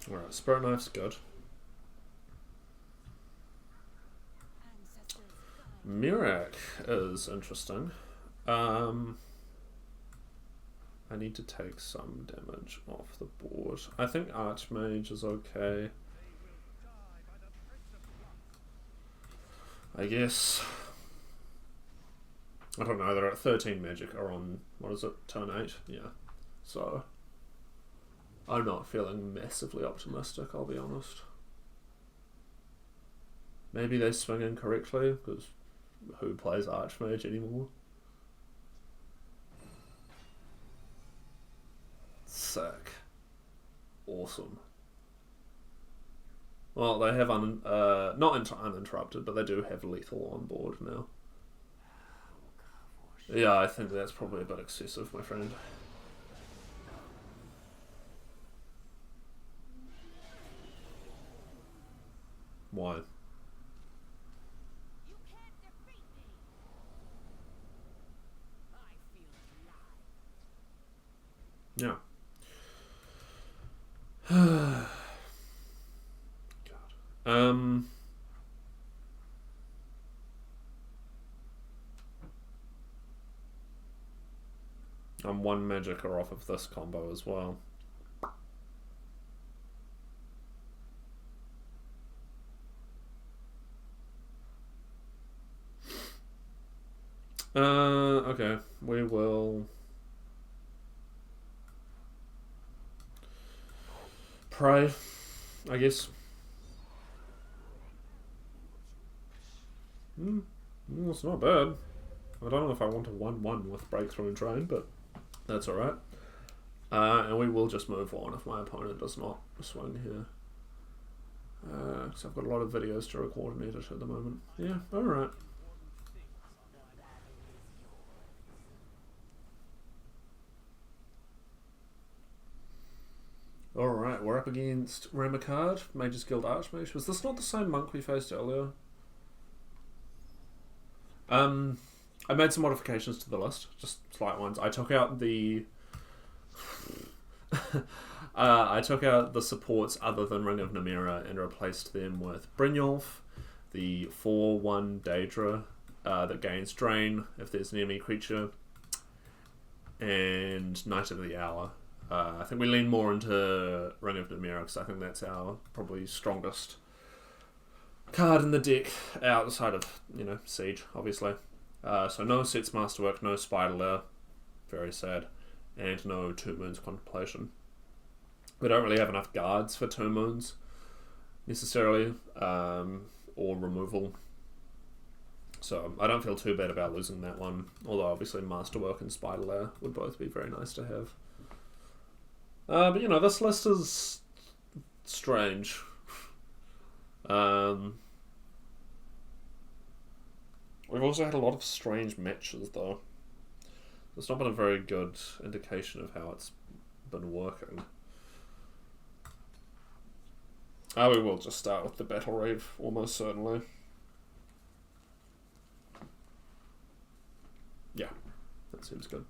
Alright, Spirit Knife's good. Mirak is interesting. I need to take some damage off the board. I think Archmage is okay. I guess. I don't know, they're at 13 magic or on, what is it, turn 8? Yeah. So, I'm not feeling massively optimistic, I'll be honest. Maybe they swing in correctly, because who plays Archmage anymore? Sick. Awesome. Well, they have not uninterrupted, but they do have lethal on board now. Yeah, I think that's probably a bit excessive, my friend. Why? Yeah. God. I'm one magicer off of this combo as well. Okay, we will pray, I guess. It's not bad. I don't know if I want a 1-1 with Breakthrough and Train, but that's alright. And we will just move on if my opponent does not swing here. Because I've got a lot of videos to record and edit at the moment. Yeah, alright. Alright, we're up against Ramacard, Mage's Guild Archmage. Was this not the same monk we faced earlier? I made some modifications to the list, just slight ones. I took out the I took out the supports other than Ring of Namira and replaced them with Brynjolf, the 4/1 Daedra that gains Drain if there's an enemy creature, and Knight of the Hour. I think we lean more into Ring of Namira because I think that's our probably strongest card in the deck outside of, you know, Siege, obviously. So no Sets Masterwork, no Spider Lair, very sad, and no Two Moons Contemplation. We don't really have enough guards for Two Moons necessarily, or removal. So I don't feel too bad about losing that one, although obviously Masterwork and Spider Lair would both be very nice to have. But you know, this list is strange. We've also had a lot of strange matches though. It's not been a very good indication of how it's been working. We will just start with the Battle Rave, almost certainly. Yeah, that seems good.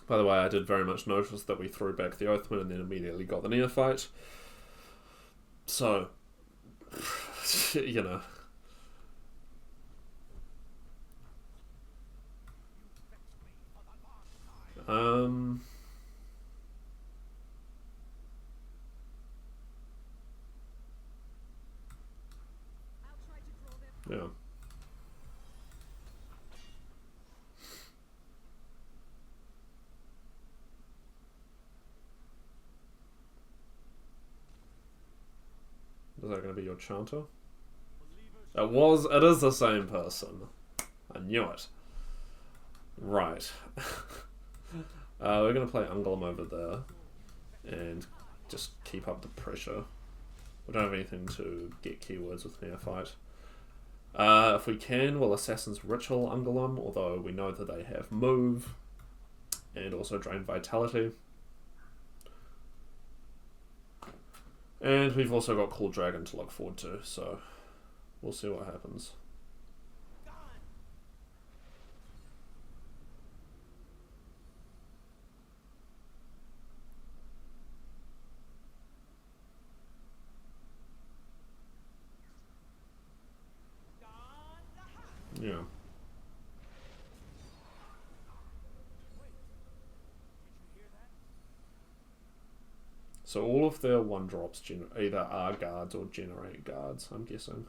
By the way, I did very much notice that we threw back the Oathman and then immediately got the Neophyte. So, you know. Yeah. Is that going to be your chanter? It is the same person. I knew it. Right. We're going to play Ungolem over there and just keep up the pressure. We don't have anything to get keywords with Neophyte. If we can, we'll Assassin's Ritual Ungolem, although we know that they have Move and also Drain Vitality. And we've also got Cool Dragon to look forward to, so we'll see what happens. Yeah. So all of their 1-drops either are guards or generate guards, I'm guessing.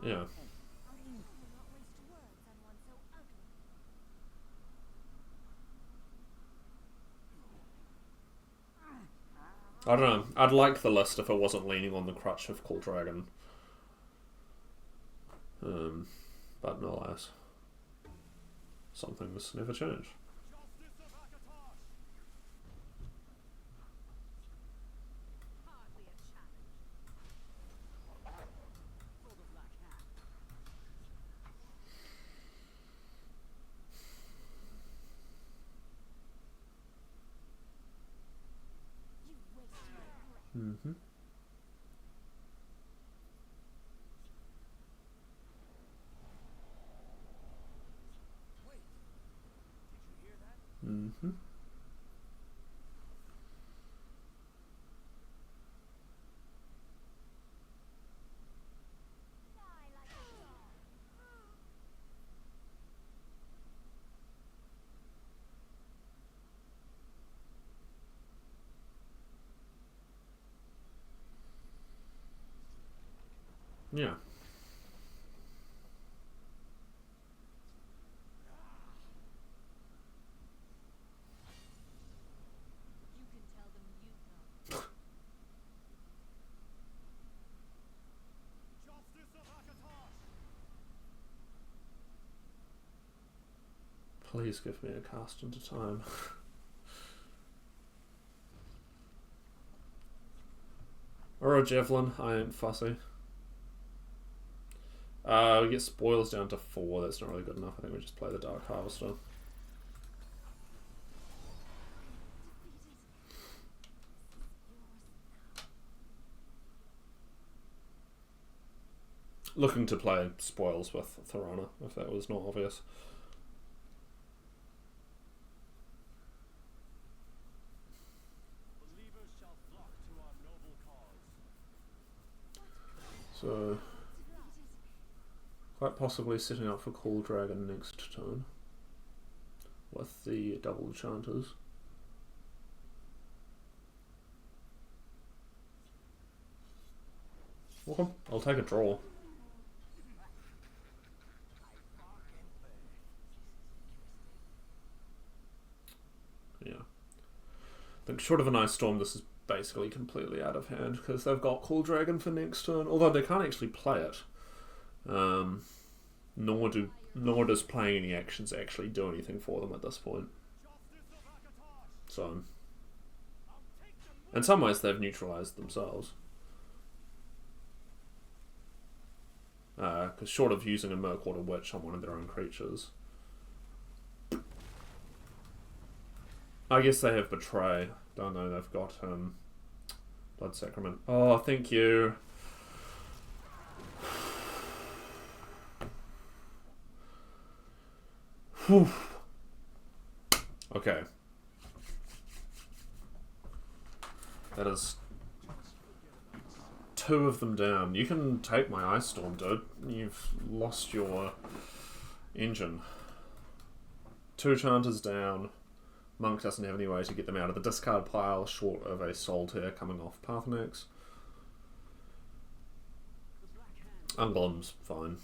Yeah. I don't know. I'd like the list if it wasn't leaning on the crutch of Cool Dragon. But no alas. Some things never change. Mm-hmm. Mm-hmm. Yeah. Please give me a cast into time. Or a javelin, I ain't fussy. We get spoils down to 4, that's not really good enough. I think we just play the Dark Harvester. Looking to play spoils with Thorana, if that was not obvious. So, quite possibly setting up for Cool Dragon next turn with the double enchanters. Okay, I'll take a draw. Yeah. I think short of an Ice Storm, this is basically completely out of hand because they've got Cool Dragon for next turn, although they can't actually play it. Nor does playing any actions actually do anything for them at this point. So, in some ways they've neutralized themselves. Because short of using a Murkwater Witch on one of their own creatures, I guess they have Betray. Don't know, they've got Blood Sacrament. Oh, thank you. Whew. Okay. That is 2 of them down. You can take my Ice Storm, dude. You've lost your engine. 2 Chanters down. Monk doesn't have any way to get them out of the discard pile, short of a Solitaire coming off Pathnax. Ungolem's fine.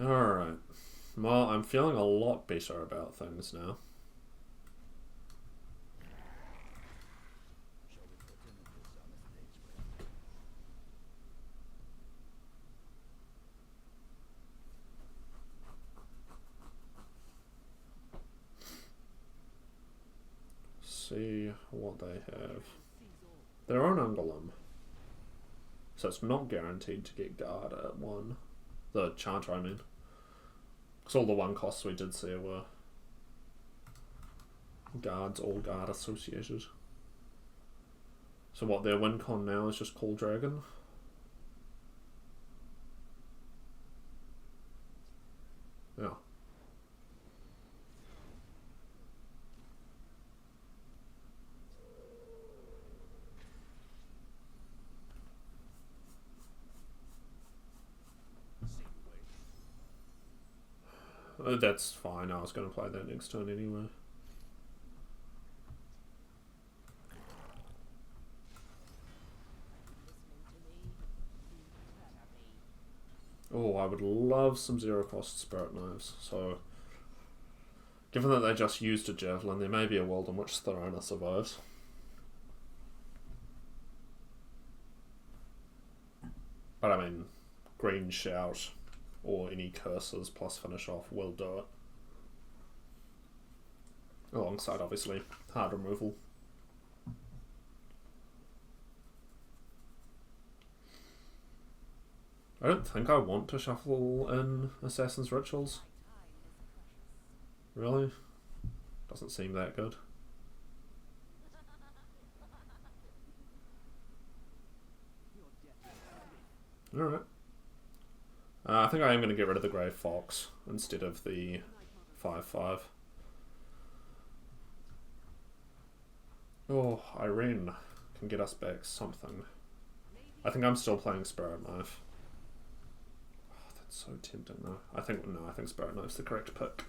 Alright. Well, I'm feeling a lot better about things now. See what they have. Their own Ungolem. So it's not guaranteed to get guard at 1. The Chanter, I mean. Because all the 1 costs we did see were guards, all guard associated. So what, their win con now is just Call Dragon? Yeah. That's fine, I was going to play that next turn anyway. Oh, I would love some 0-cost Spirit Knives, so... Given that they just used a Javelin, there may be a world in which Thorana survives. But I mean, Green Shout, or any curses plus finish off will do it. Alongside, obviously, hard removal. I don't think I want to shuffle in Assassin's Rituals. Really? Doesn't seem that good. Alright. I think I am going to get rid of the Grey Fox instead of the 5/5. Oh, Irene can get us back something. I think I'm still playing Spirit Knife. Oh, that's so tempting though. I think Spirit Knife's the correct pick.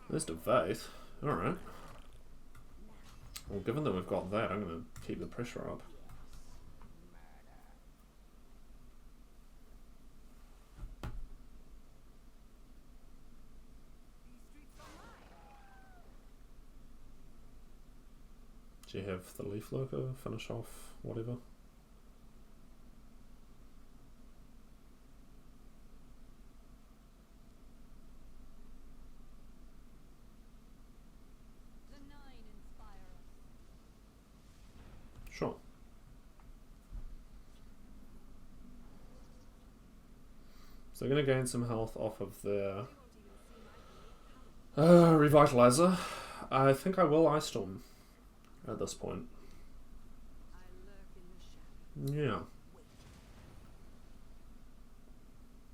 There's Dagoth. Alright. Well, given that we've got that, I'm going to keep the pressure up. Do you have the Leaf Lurker finish off whatever? Sure. So they're going to gain some health off of their Revitalizer. I think I will Ice Storm at this point. Yeah.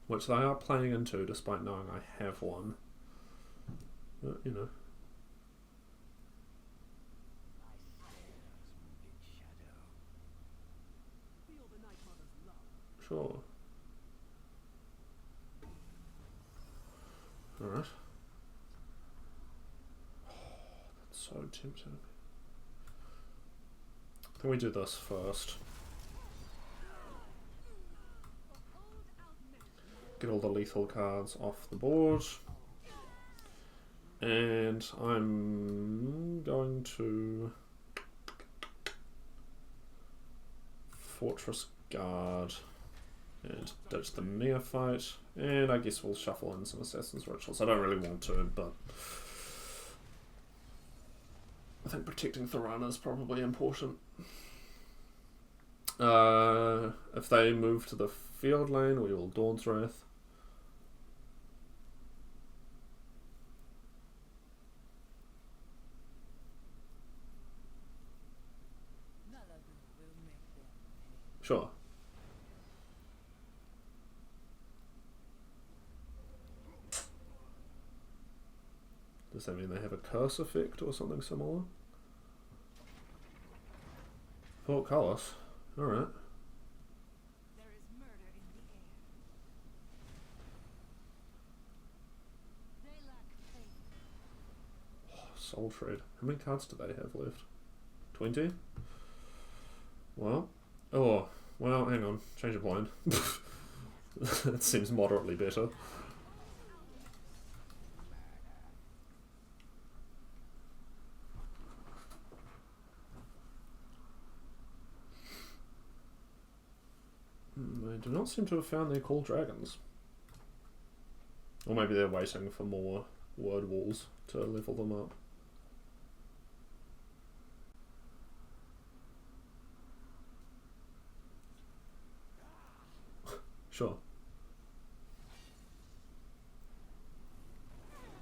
Which they are playing into despite knowing I have one. But, you know. Sure. Alright. Oh, that's so tempting. Can we do this first? Get all the lethal cards off the board. And I'm going to Fortress Guard and ditch the Neophyte, and I guess we'll shuffle in some Assassin's Rituals. I don't really want to, but I think protecting Thorana is probably important. If they move to the field lane, we will Dawn's Wrath. Does that mean they have a curse effect or something similar? Portcullis. Alright. There is murder in the air. They lack faith. Oh, Soul Shred. How many cards do they have left? 20? Well. Oh, well, hang on. Change of mind. That seems moderately better. They do not seem to have found their cool dragons. Or maybe they're waiting for more word walls to level them up. Sure.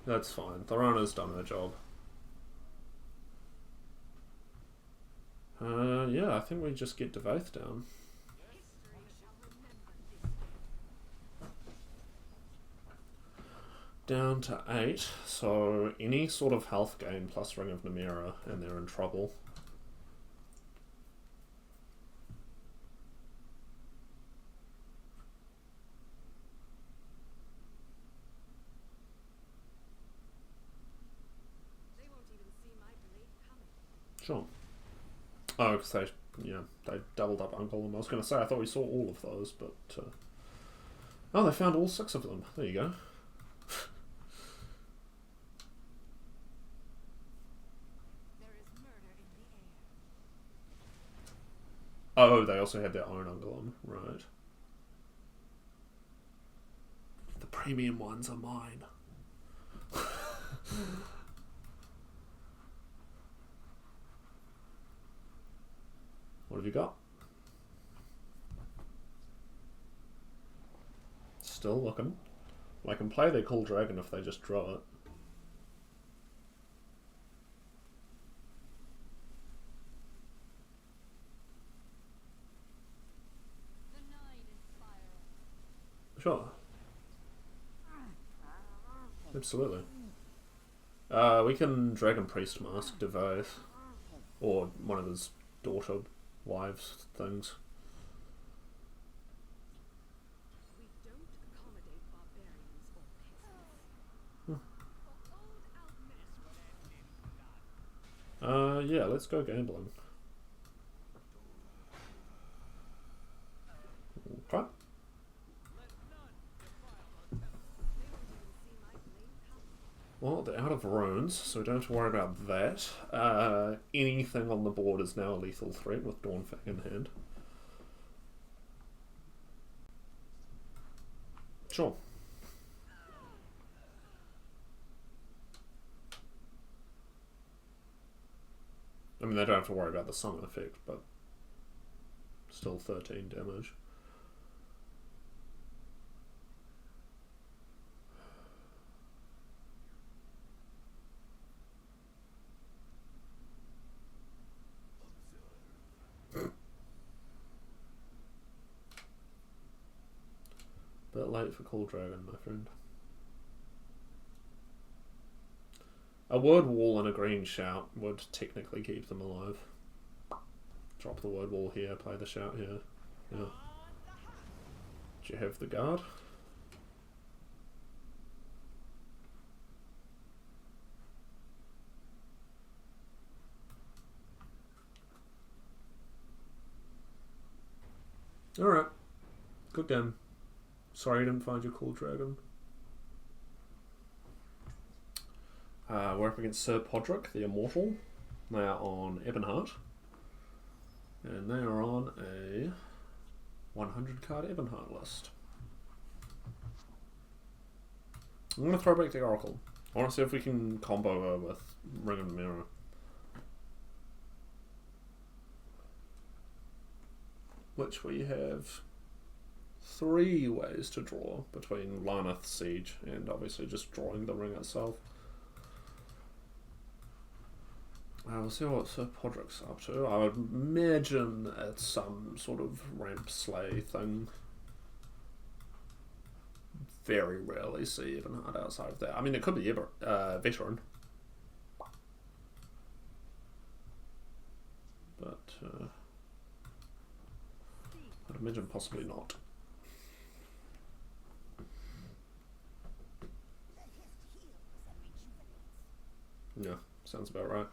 That's fine. The runner's done her job. Yeah, I think we just get Dagoth down. Down to 8, so any sort of health gain plus Ring of Namira and they're in trouble. They won't even see my blade coming. Sure. Oh, because they doubled up Uncle, and I was going to say, I thought we saw all of those, but... Oh, they found all 6 of them. There you go. Oh, they also had their own Ungolem, right. The premium ones are mine. What have you got? Still looking. I can play their cool dragon if they just draw it. Sure. Absolutely. We can Dragon Priest Mask Dagoth. Or one of his daughter wives things. We don't accommodate barbarians or peasants. Yeah, let's go gambling. Okay. Well, they're out of runes, so we don't have to worry about that. Anything on the board is now a lethal threat with Dawnfang in hand. Sure. I mean, they don't have to worry about the summon effect, but still 13 damage. Bit late for Cool Dragon, my friend. A word wall and a green shout would technically keep them alive. Drop the word wall here, play the shout here. Yeah. Do you have the guard? Alright. Good game. Sorry you didn't find your cool dragon. We're up against Sir Podrick, the Immortal. They are on Ebonheart. And they are on a 100 card Ebonheart list. I'm going to throw back the Oracle. I want to see if we can combo her with Ring of Mirror. Which we have 3 ways to draw between Hlaalu, Siege, and obviously just drawing the ring itself. We'll see what Sir Podrick's up to. I would imagine it's some sort of ramp slay thing. Very rarely see Ebonheart outside of that. I mean, it could be Veteran. but I'd imagine possibly not. Yeah, sounds about right.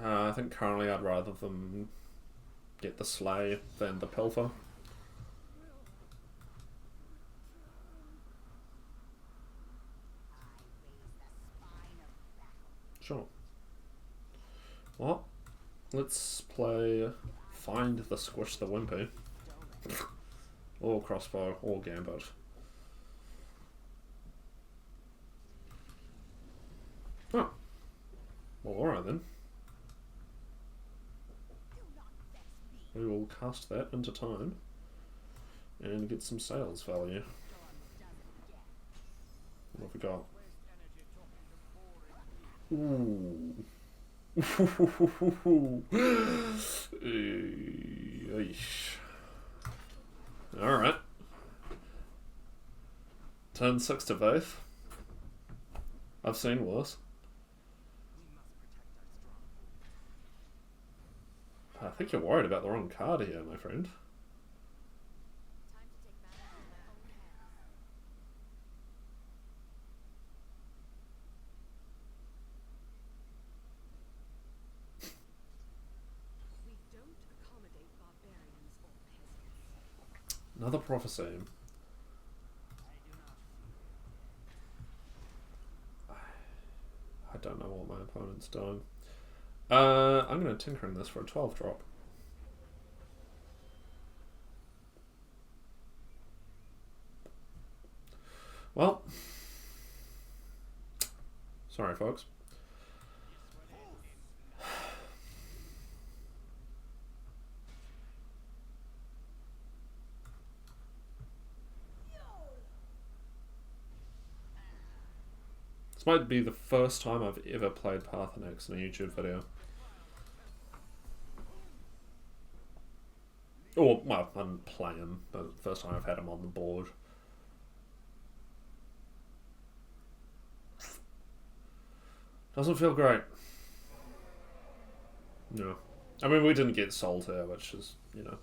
I think currently I'd rather them get the Slay than the Pilfer. Sure. Well, let's play Find the Squish the Wimpy. Or Crossbow, or Gambit. Oh. Well, alright then. We will cast that into time and get some sales value. What have we got? Ooh. Alright. Turn 6 to both. I've seen worse. I think you're worried about the wrong card here, my friend. Another prophecy. I don't know what my opponent's doing. I'm going to tinker in this for a 12 drop. Well, sorry folks. This might be the first time I've ever played Pathanax in a YouTube video. Or, well, I didn't play him, but the first time I've had him on the board. Doesn't feel great. No. I mean, we didn't get sold here, which is, you know,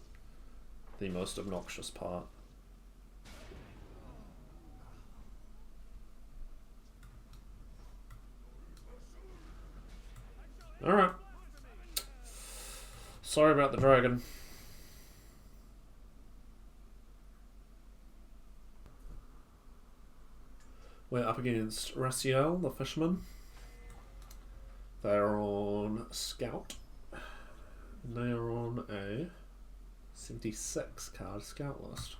the most obnoxious part. Alright. Sorry about the dragon. We're up against Raciel, the fisherman. They're on Scout. And they are on a 76 card Scout list.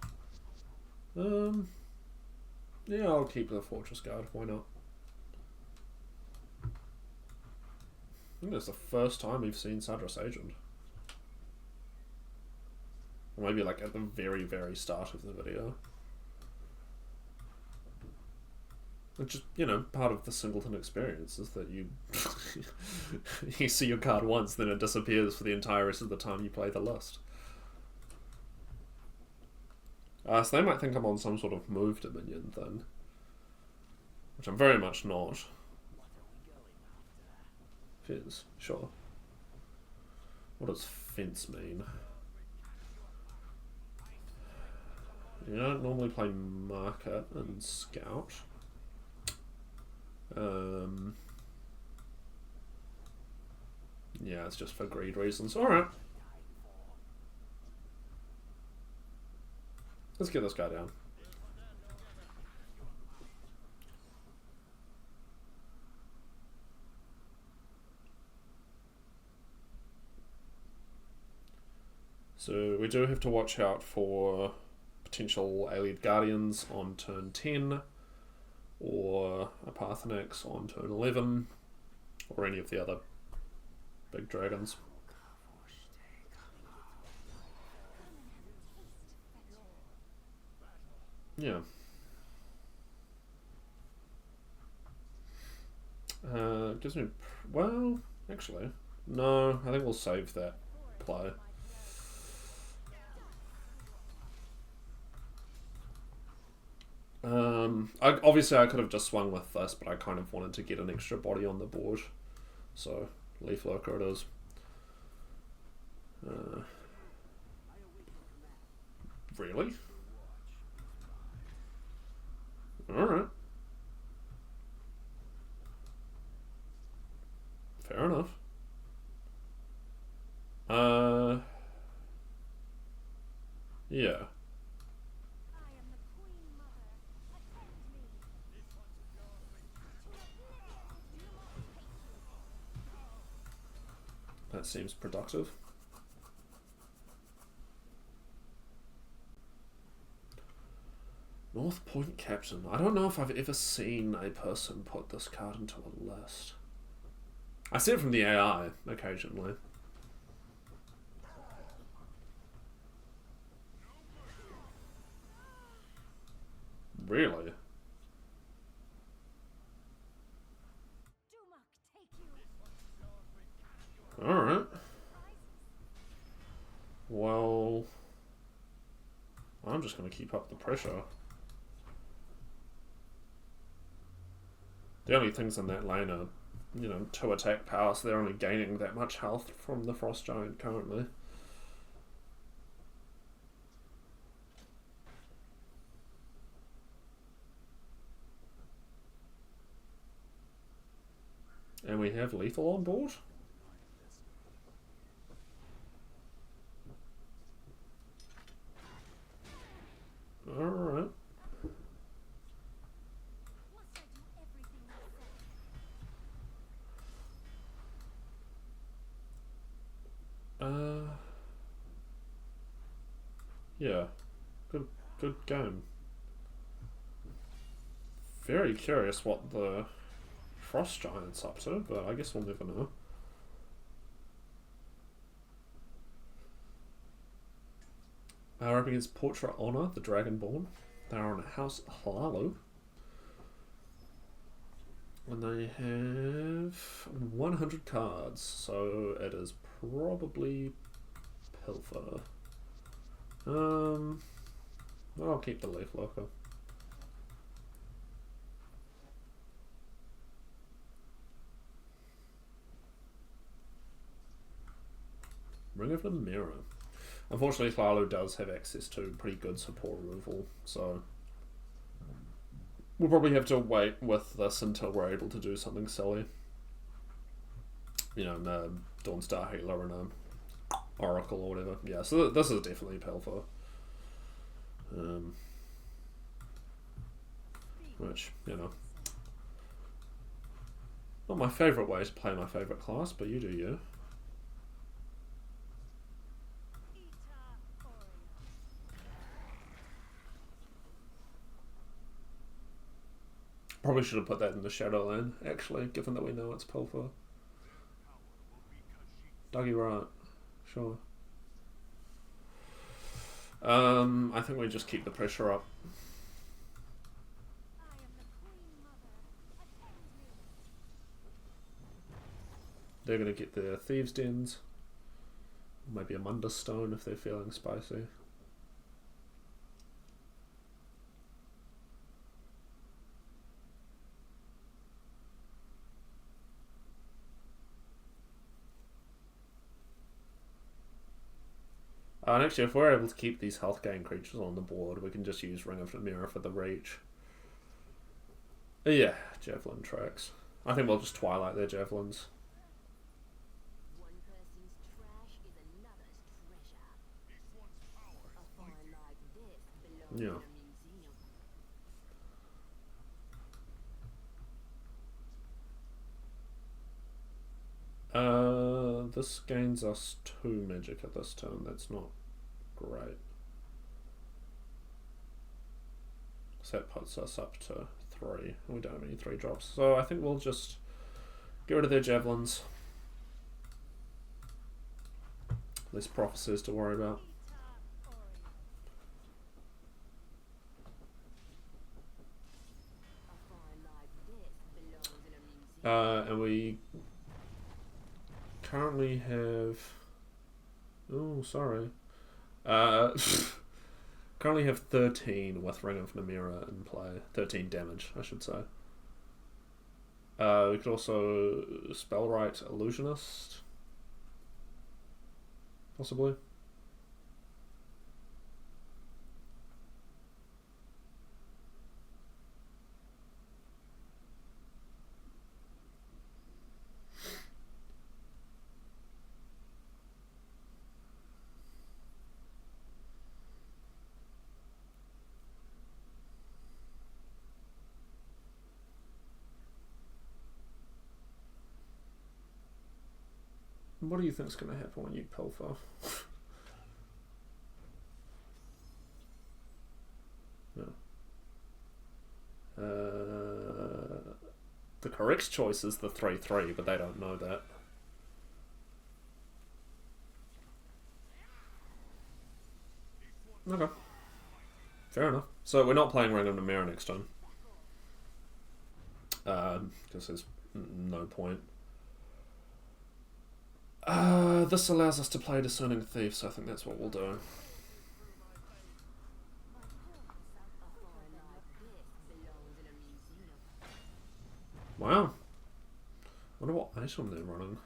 Yeah, I'll keep the Fortress Guard. Why not? I think it's the first time we've seen Sadras Agent. Or maybe like at the very, very start of the video. Which is, you know, part of the Singleton experience is that you you see your card once, then it disappears for the entire rest of the time you play the list. So they might think I'm on some sort of move dominion thing. Which I'm very much not. Fizz, sure. What does fence mean? You don't normally play market and scout. Yeah, it's just for greed reasons. Alright. Let's get this guy down. So we do have to watch out for potential Allied Guardians on turn 10, or a Pathanax on turn 11, or any of the other big dragons. Yeah. Gives me... well, actually, no, I think we'll save that play. Obviously I could have just swung with this, but I kind of wanted to get an extra body on the board. So, Leaf Lurker it is. Really? Alright. Fair enough. Yeah. I am the Queen Mother. Attend me. That seems productive. North Point Captain. I don't know if I've ever seen a person put this card into a list. I see it from the AI occasionally. Really? Dumak, take you. Alright. Well, I'm just going to keep up the pressure. The only things in that lane are, you know, 2 attack power, so they're only gaining that much health from the Frost Giant currently. And we have lethal on board. Alright. Must I do everything you say? Yeah. Good game. Very curious what the Frost Giant's up to, but I guess we'll never know. We're up against Portrait Honor, the Dragonborn. They're on House Hlaalu. And they have 100 cards, so it is probably Pilfer. I'll keep the Leaf Lurker. Ring of the Mirror. Unfortunately, Hlaalu does have access to pretty good support removal, so we'll probably have to wait with this until we're able to do something silly. You know, Dawnstar Healer and a Oracle or whatever. Yeah, so this is definitely Pilfer. Which, you know, not my favourite way to play my favourite class, but you do you. Probably should have put that in the Shadowland, actually, given that we know it's Pilfer. Dagoth, sure. I think we just keep the pressure up. I am the Queen Mother. Attend me. They're going to get their Thieves' Dens. Maybe a Mundus Stone if they're feeling spicy. And actually, if we're able to keep these health gain creatures on the board, we can just use Ring of the Mirror for the reach. Yeah, Javelin tracks. I think we'll just Twilight their Javelins. One person's trash is another's treasure. A find like this belongs Yeah. in a museum. This gains us 2 magic at this turn. That's not great. So that puts us up to 3. We don't have any 3 drops. So I think we'll just get rid of their Javelins. Less prophecies to worry about. A find like this belongs in a museum. And we currently have... Oh, sorry. currently have 13 with Ring of Namira in play. 13 damage, I should say. We could also Spellwrite Illusionist. Possibly. What do you think's going to happen when you Pilfer? No. The correct choice is the 3/3, but they don't know that. Okay. Fair enough. So we're not playing Ring of Namira next time. Because there's no point. This allows us to play Discerning Thief, so I think that's what we'll do. Wow. Wonder what item they're running.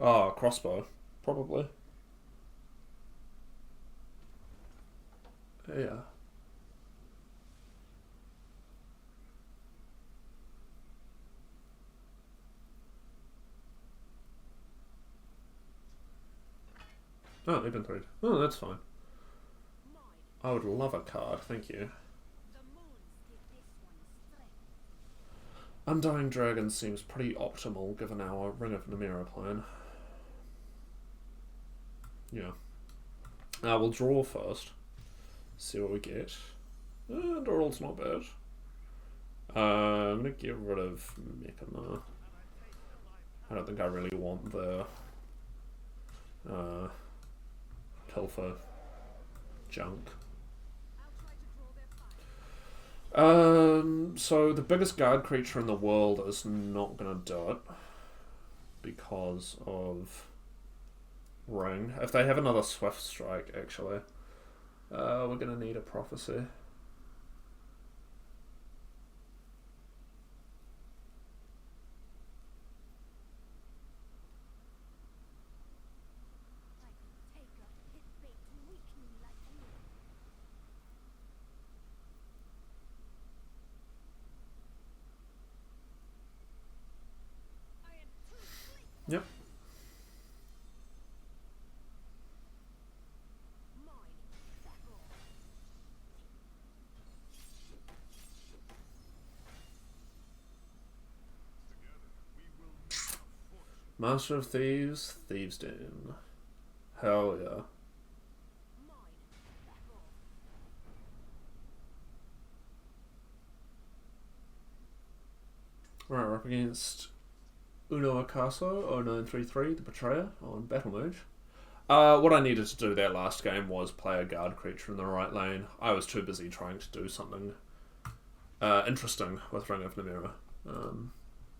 Oh, crossbow. Probably. Yeah. Oh, they've been through. Oh, that's fine. I would love a card, thank you. Undying Dragon seems pretty optimal given our Ring of Namira plan. Yeah. We'll draw first. See what we get. Doral's not bad. I'm gonna get rid of Mechana. I don't think I really want the Pilfer junk. So the biggest guard creature in the world is not gonna do it because of Ring. If they have another Swift Strike, actually, we're gonna need a Prophecy. Yep. Master of Thieves, Thieves Den. Hell yeah. Right, we're up against Uno Akaso, 0933, the Betrayer, on Battlemage. What I needed to do that last game was play a guard creature in the right lane. I was too busy trying to do something interesting with Ring of Namira.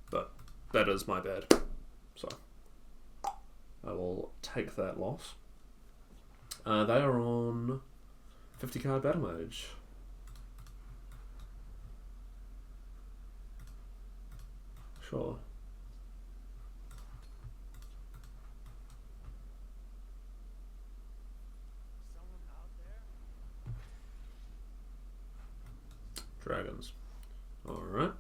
But that is my bad. So, I will take that loss. They are on 50 card Battlemage. Sure. Dragons. Alright.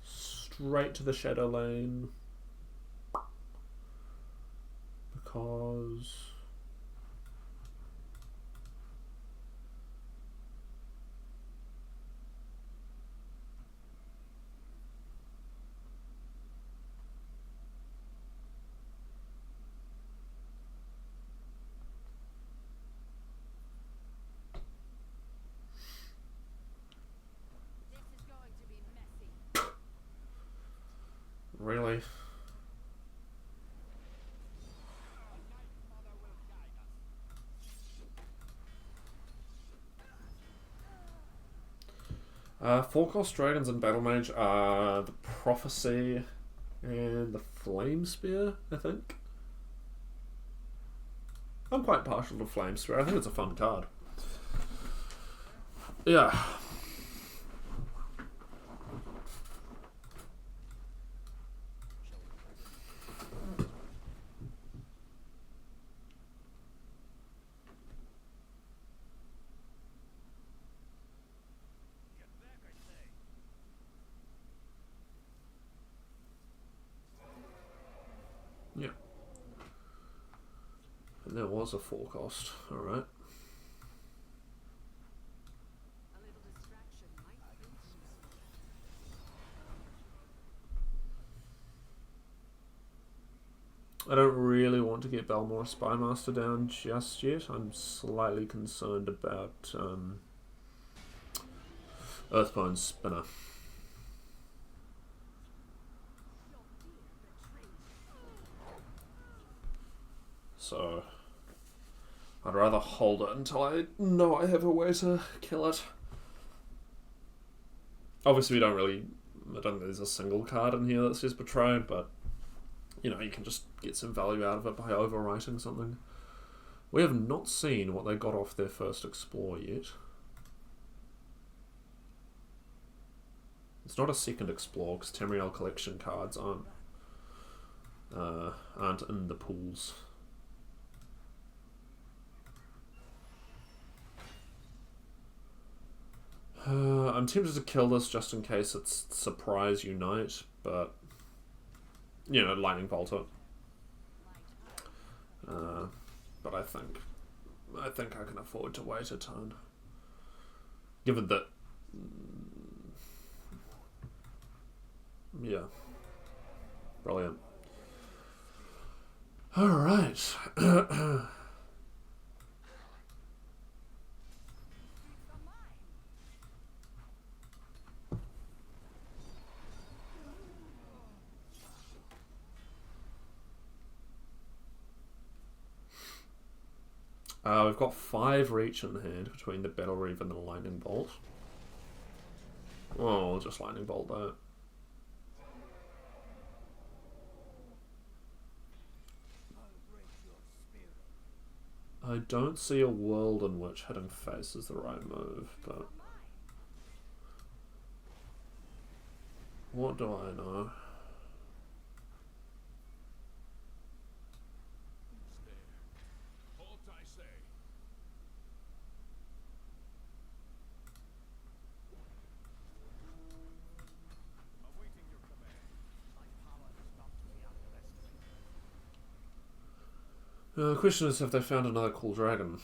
Straight to the Shadow Lane. Because... Really? Four cost dragons in Battlemage are the Prophecy and the Flame Spear, I think. I'm quite partial to Flame Sphere. I think it's a fun card. Yeah. Yeah. And there was a 4 cost. Alright. A little distraction might feel useful. I don't really want to get Balmor Spymaster down just yet. I'm slightly concerned about Earthbone Spinner. So I'd rather hold it until I know I have a way to kill it. Obviously, I don't think there's a single card in here that says Betray, but you know, you can just get some value out of it by overwriting something. We have not seen what they got off their first Explore yet. It's not a second Explore because Tamriel Collection cards aren't in the pools. I'm tempted to kill this just in case it's Surprise Unite, but you know, Lightning Bolt it. But I think I can afford to wait a turn, given that. Yeah, brilliant. All right. We've got 5 reach in hand between the Battle Reeve and the Lightning Bolt. Oh, we'll just Lightning Bolt that. I don't see a world in which hitting face is the right move, but what do I know? The question is, have they found another cool dragon?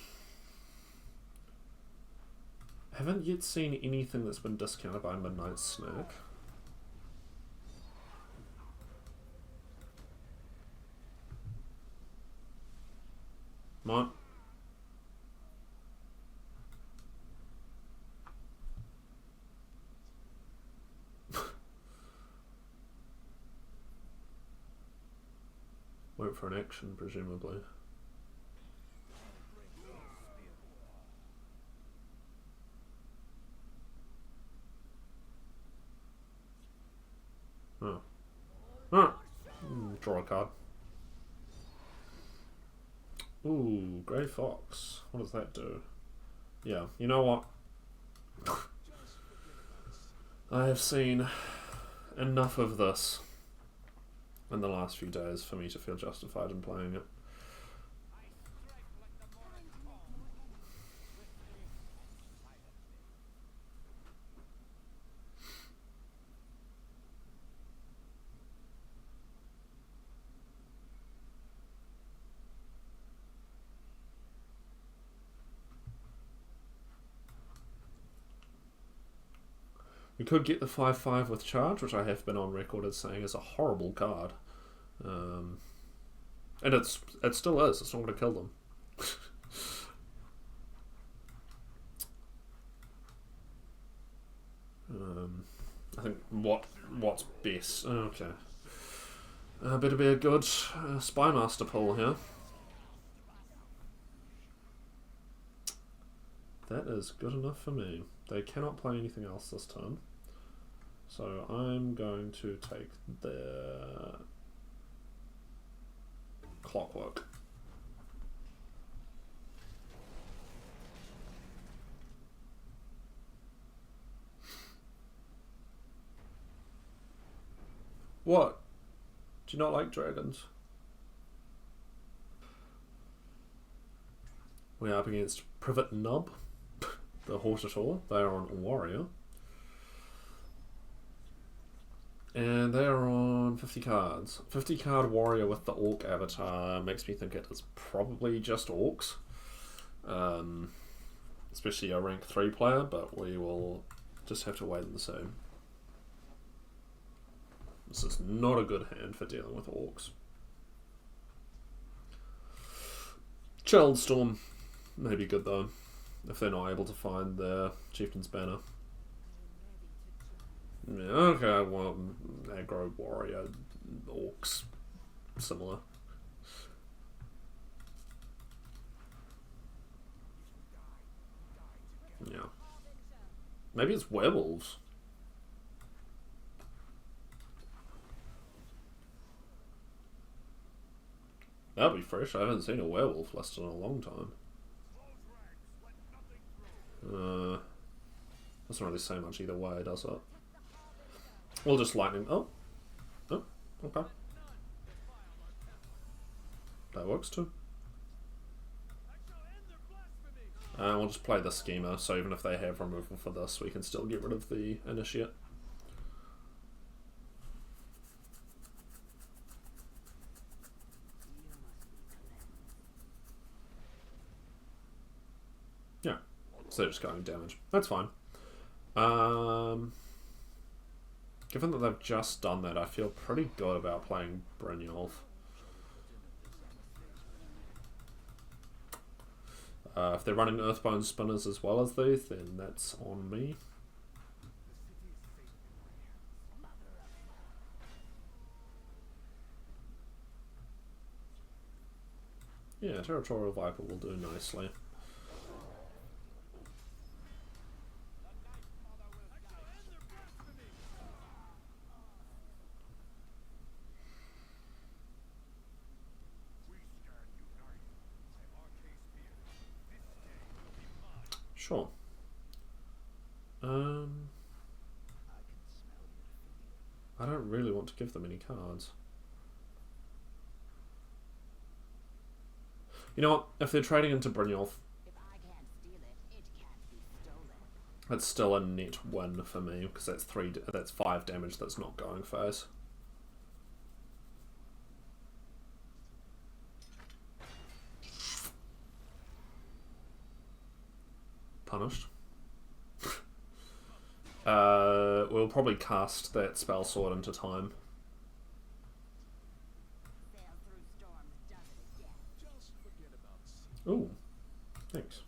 Haven't yet seen anything that's been discounted by Midnight Snack. Come Wait for an action, presumably. Oh. Oh. Draw a card. Ooh, Grey Fox. What does that do? Yeah, you know what? I have seen enough of this in the last few days for me to feel justified in playing it. We could get the 5/5 with charge, which I have been on record as saying is a horrible card. And it still is. It's not going to kill them. I think what's best. Okay. Better be a good Spymaster pull here. That is good enough for me. They cannot play anything else this turn. So I'm going to take the Clockwork. What? Do you not like dragons? We're up against Privet Nub, the Hortator. They are on Warrior. And they are on 50 cards. 50 card Warrior with the Orc avatar makes me think it is probably just Orcs. Especially a rank 3 player, but we will just have to wait and see. This is not a good hand for dealing with Orcs. Chilled Storm may be good though, if they're not able to find their Chieftain's Banner. Yeah, okay, well, aggro warrior, orcs, similar. Yeah. Maybe it's werewolves. That'd be fresh. I haven't seen a werewolf list in a long time. Doesn't really say much either way, does it? We'll just lightning. Oh, okay. That works too. We'll just play the Schema, so even if they have removal for this, we can still get rid of the Initiate. Yeah, so they're just going damage. That's fine. Given that they've just done that, I feel pretty good about playing Brynjolf. If they're running Earthbone Spinners as well as these, then that's on me. Yeah, Territorial Viper will do nicely. Sure. I don't really want to give them any cards. You know what? If they're trading into Brynjolf, that's still a net win for me because that's 5 damage that's not going phase. Punished. We'll probably cast that spell sword into time. Ooh, thanks.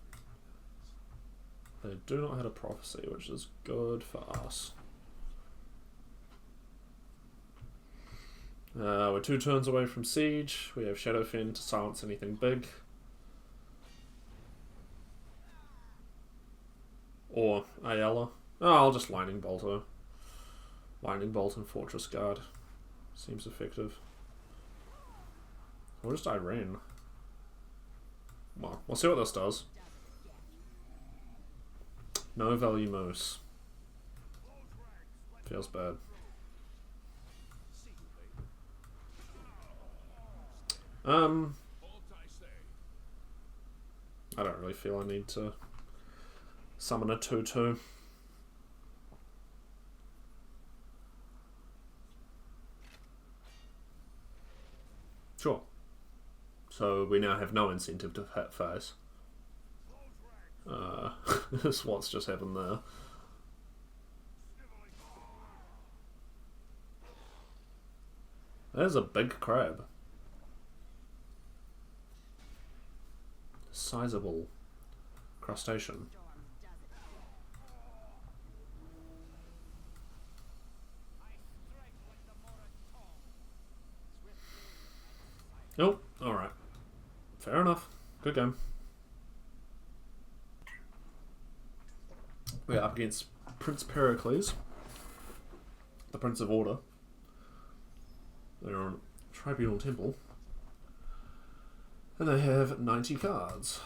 They do not have a prophecy, which is good for us. We're 2 turns away from siege. We have Shadowfen to silence anything big. Or Ayala. Oh, I'll just Lightning Bolt her. Lightning Bolt and Fortress Guard. Seems effective. Or just Irene. Well, we'll see what this does. No value moose. Feels bad. I don't really feel I need to summon a 2/2. Sure. So we now have no incentive to hit phase. This what's just happened there. There's a big crab. Sizable crustacean. Oh, alright. Fair enough. Good game. We're up against Prince Pericles, the Prince of Order. They're on Tribunal Temple. And they have 90 cards.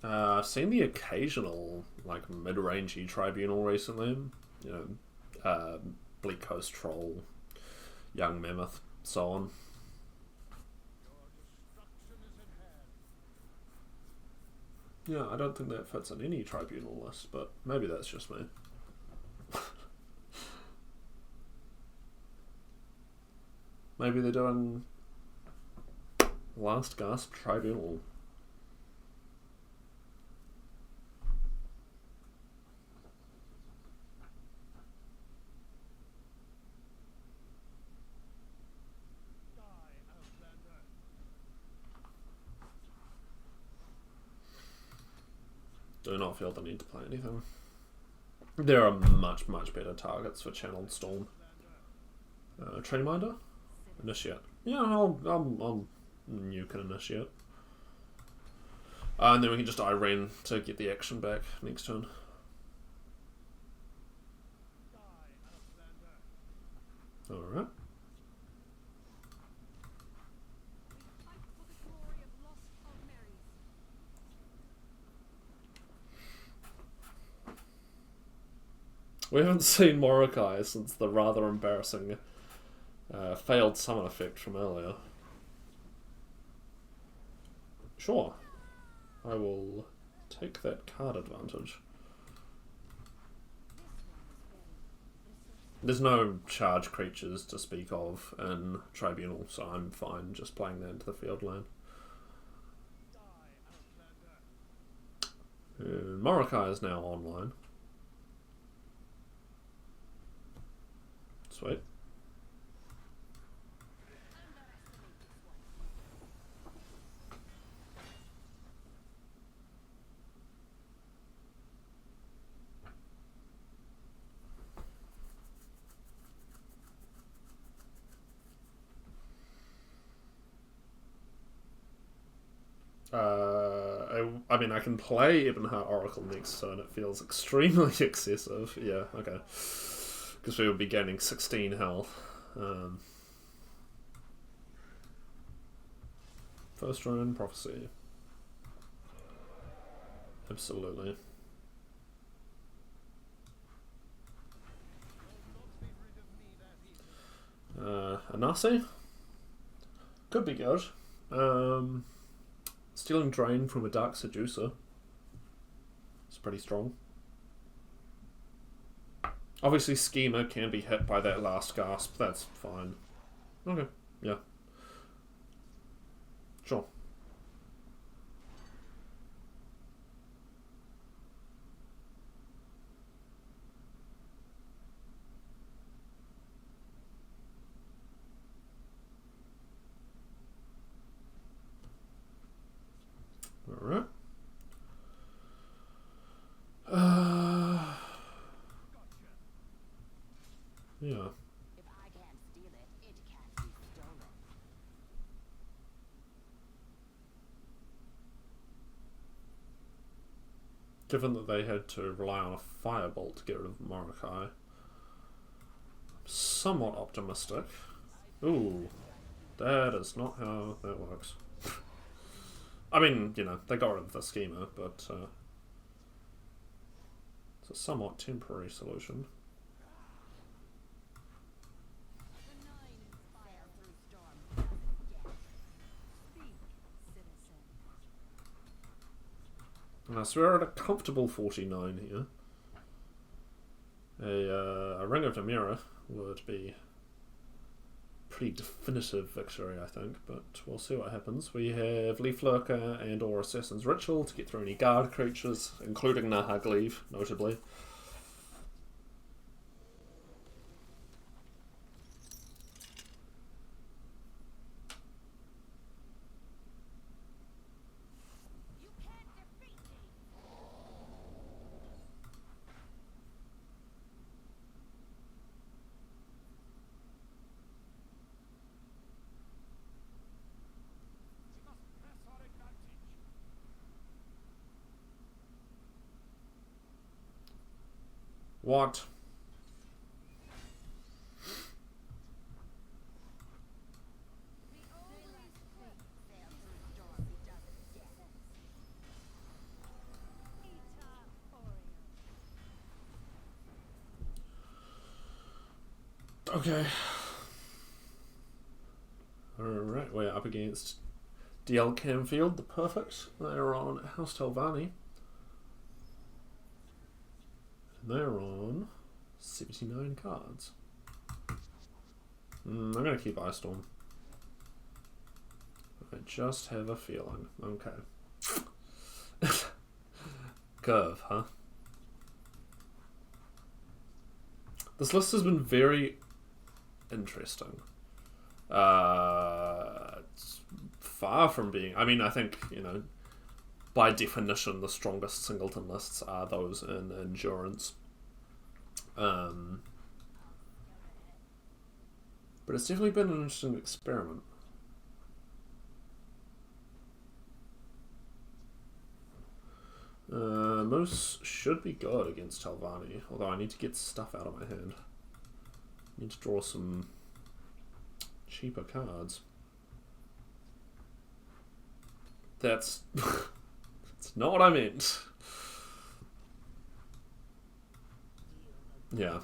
I've seen the occasional, like, mid-rangey Tribunal recently. You know, Bleak Coast Troll, Young Mammoth, so on. Yeah, I don't think that fits in any Tribunal list, but maybe that's just me. Maybe they're doing Last Gasp Tribunal. Do not feel the need to play anything. There are much, much better targets for Channeled Storm. Trainminder? Initiate. Yeah, I'll nuke an Initiate. And then we can just Irene to get the action back next turn. Alright. We haven't seen Morokai since the rather embarrassing failed summon effect from earlier. Sure. I will take that card advantage. There's no charge creatures to speak of in Tribunal, so I'm fine just playing that into the field lane. Morokai is now online. Sweet. I mean, I can play Ebonheart Oracle next turn. It feels extremely excessive. Yeah, okay. Because we would be gaining 16 health. First round Prophecy. Absolutely. Anasi? Could be good. Stealing Drain from a Dark Seducer. It's pretty strong. Obviously, Schema can be hit by that Last Gasp. That's fine. Okay, yeah. Sure. Alright. Yeah. If I can't steal it, it can't be stolen. Given that they had to rely on a Firebolt to get rid of Morokai, I'm somewhat optimistic. Ooh, that is not how that works. I mean, you know, they got rid of the Schema, but it's a somewhat temporary solution. So we're at a comfortable 49 here. A Ring of Namira would be a pretty definitive victory, I think, but we'll see what happens. We have Leaf Lurker and or Assassin's Ritual to get through any guard creatures, including Nahagleave, notably. What? Okay. Alright, we're up against DL Camfield, the Perfect. They're on House Telvanni. And they're on 79 cards. I'm going to keep Ice Storm. I just have a feeling. Okay. Curve, huh? This list has been very interesting. It's far from being... I mean, I think, you know, by definition, the strongest Singleton lists are those in Endurance. But it's definitely been an interesting experiment. Moose should be good against Telvanni, although I need to get stuff out of my hand. I need to draw some cheaper cards. That's that's not what I meant. Yeah,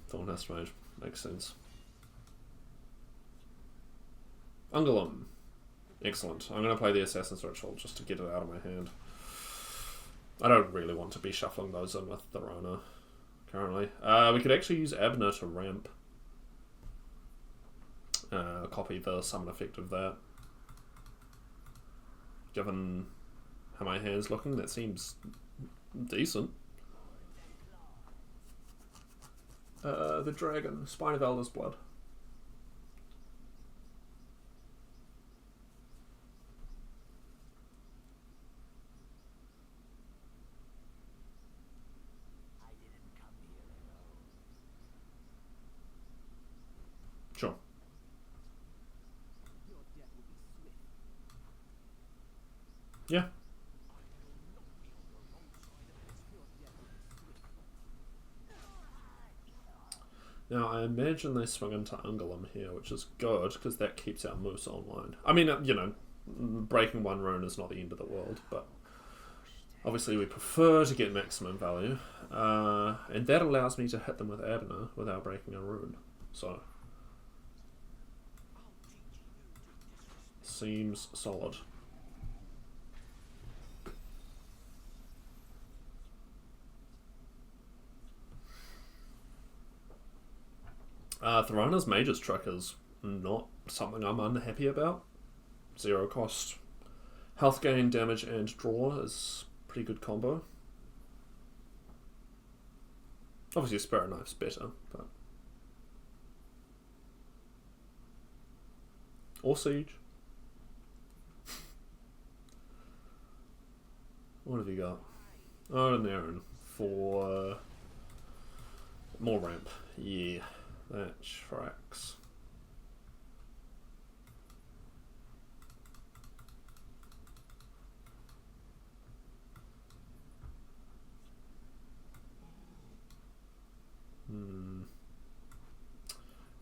Thornhurst Mage makes sense. Ungulum, excellent. I'm going to play the Assassin's Ritual just to get it out of my hand. I don't really want to be shuffling those in with the Rona currently. We could actually use Abner to ramp. Copy the summon effect of that. Given how my hand's looking, that seems decent. The Dragon, Spine of Elder's Blood. Sure. Yeah. Now, I imagine they swung into Ungulum here, which is good, because that keeps our Moose online. I mean, you know, breaking one rune is not the end of the world, but obviously we prefer to get maximum value, and that allows me to hit them with Abner without breaking a rune, so... seems solid. Thorana's Mage's Trick is not something I'm unhappy about. 0 cost. Health gain, damage, and draw is a pretty good combo. Obviously Spirit Knife's better, but... or Siege. What have you got? Oh, an Aaron for more ramp. Yeah, that tracks.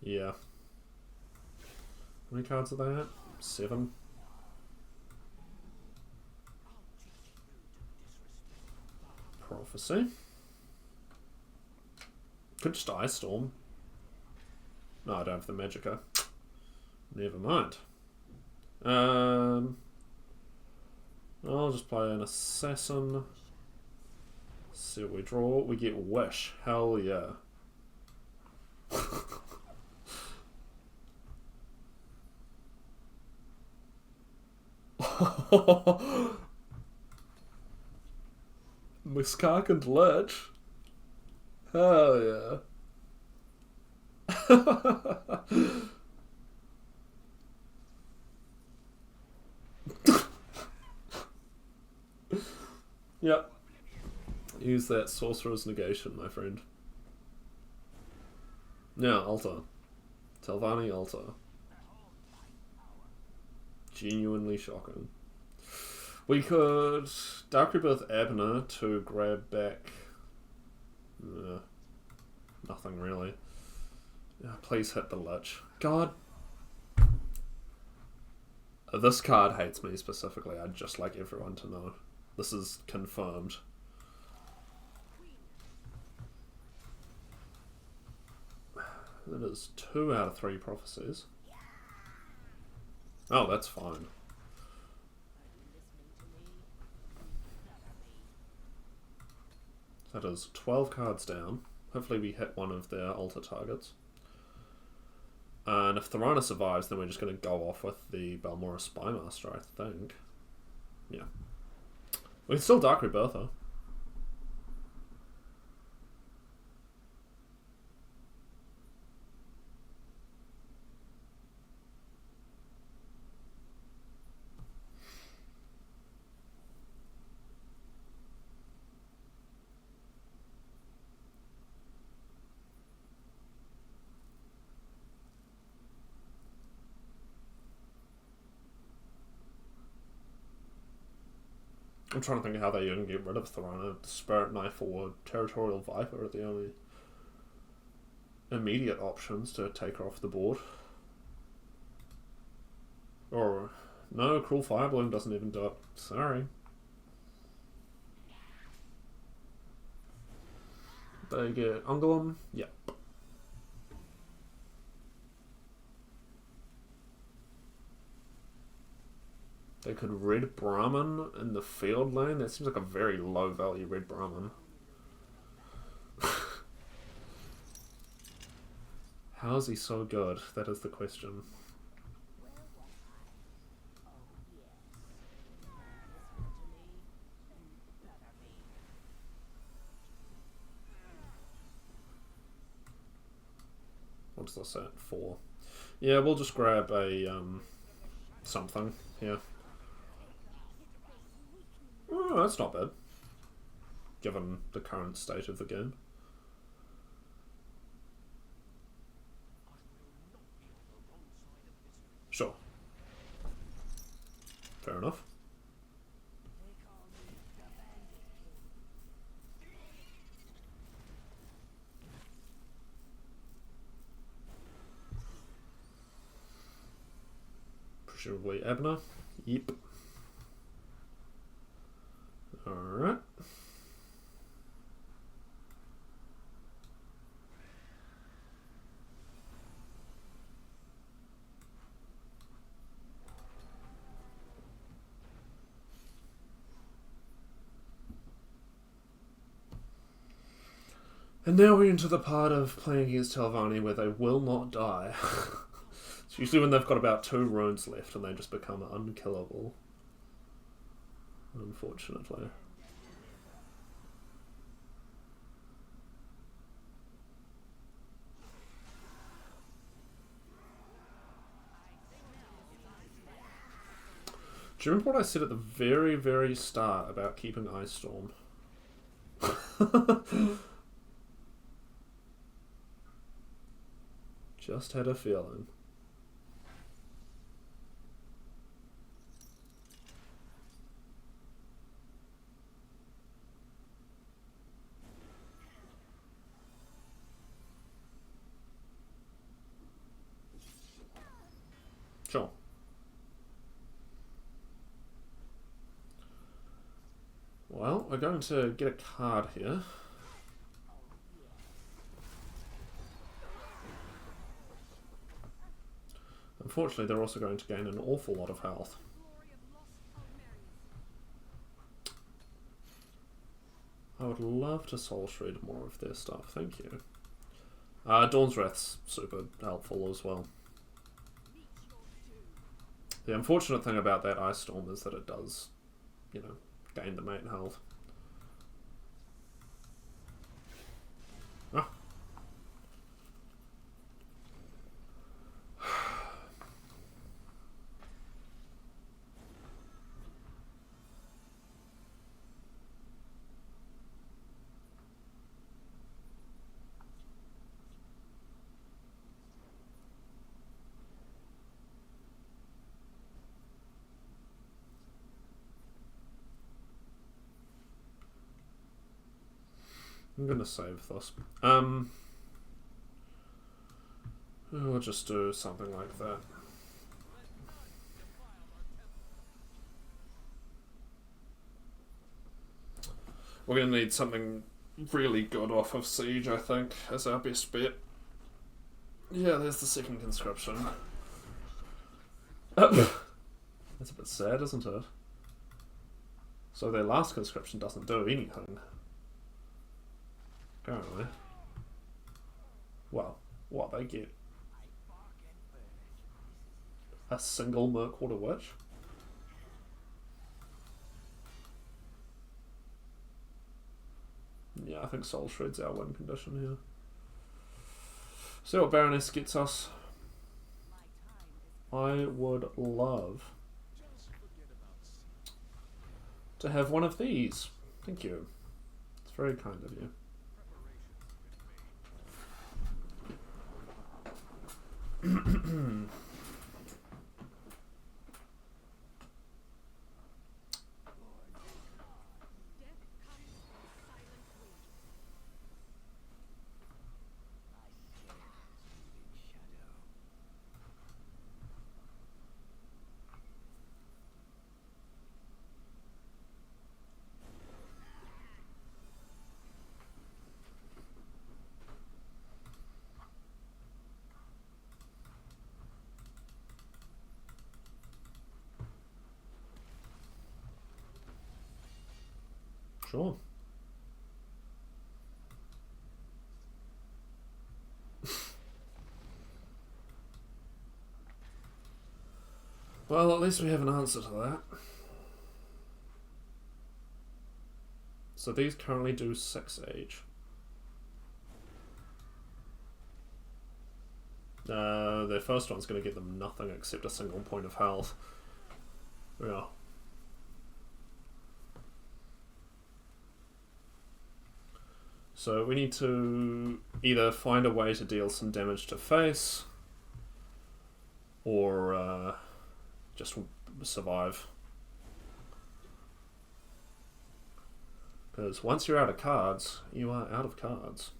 Yeah. How many cards are they at? 7. Prophecy. Could just Ice Storm. No, I don't have the Magicka. Never mind. I'll just play an Assassin. See what we draw. We get Wish. Hell yeah. Muskak and Lich. Hell yeah. Yep. Use that Sorcerer's Negation, my friend. Now, Altar. Telvanni Altar. Genuinely shocking. We could Dark Rebirth Abner to grab back... nothing really. Please hit the Lich. God. This card hates me specifically. I'd just like everyone to know. This is confirmed. That is 2 out of 3 prophecies. Oh, that's fine. That is 12 cards down. Hopefully we hit one of their altar targets. And if Thorana survives, then we're just going to go off with the Balmora Spymaster, I think. Yeah. We can still Dark Rebirth her. I'm trying to think of how they even get rid of Thorana. Spirit Knife or Territorial Viper are the only immediate options to take her off the board. Or, no, Cruel Firebloom doesn't even do it. Sorry. They get Ungolem? Yep. They could Red Brahmin in the field lane. That seems like a very low value Red Brahmin. How is he so good? That is the question. What's this at? 4. Yeah, we'll just grab a something here. Oh, that's not bad, given the current state of the game. Sure. Fair enough. Presumably Abner. Yep. Alright. And now we're into the part of playing against Telvanni where they will not die. It's usually when they've got about 2 runes left and they just become unkillable. Unfortunately. Do you remember what I said at the very, very start about keeping Ice Storm? Just had a feeling. Sure. Well, we're going to get a card here. Unfortunately, they're also going to gain an awful lot of health. I would love to soul shred more of their stuff, thank you. Dawn's Wrath's super helpful as well. The unfortunate thing about that Ice Storm is that it does, you know, gain the main health. Ah. I'm gonna save this. We'll just do something like that. We're gonna need something really good off of Siege, I think, as our best bet. Yeah, there's the second conscription. That's a bit sad, isn't it? So their last conscription doesn't do anything. Apparently. Well, what, they get a single Mirkwater Witch? Yeah, I think Soul Shred's our win condition here. See what Baroness gets us. I would love to have one of these. Thank you. It's very kind of you. Sure. Well, at least we have an answer to that. So these currently do 6 age. Their first one's going to get them nothing except a single point of health. Yeah. So we need to either find a way to deal some damage to face, or just survive. Because once you're out of cards, you are out of cards.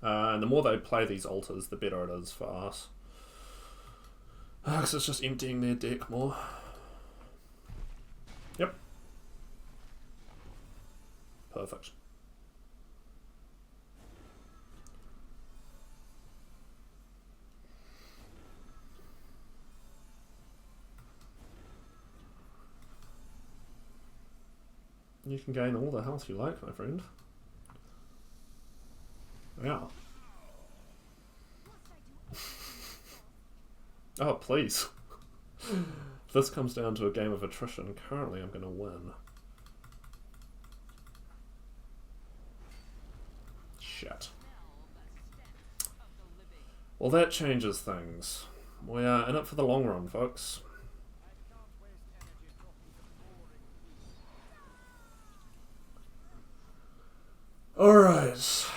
And the more they play these altars, the better it is for us. Because it's just emptying their deck more. Yep. Perfect. You can gain all the health you like, my friend. Yeah. Oh, please. If this comes down to a game of attrition, currently I'm going to win. Shit. Well, that changes things. We are in it for the long run, folks. Alright.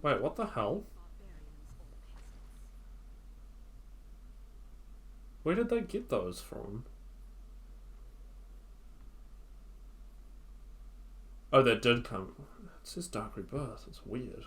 Wait, what the hell? Where did they get those from? Oh, that did come. It says Dark Rebirth. It's weird.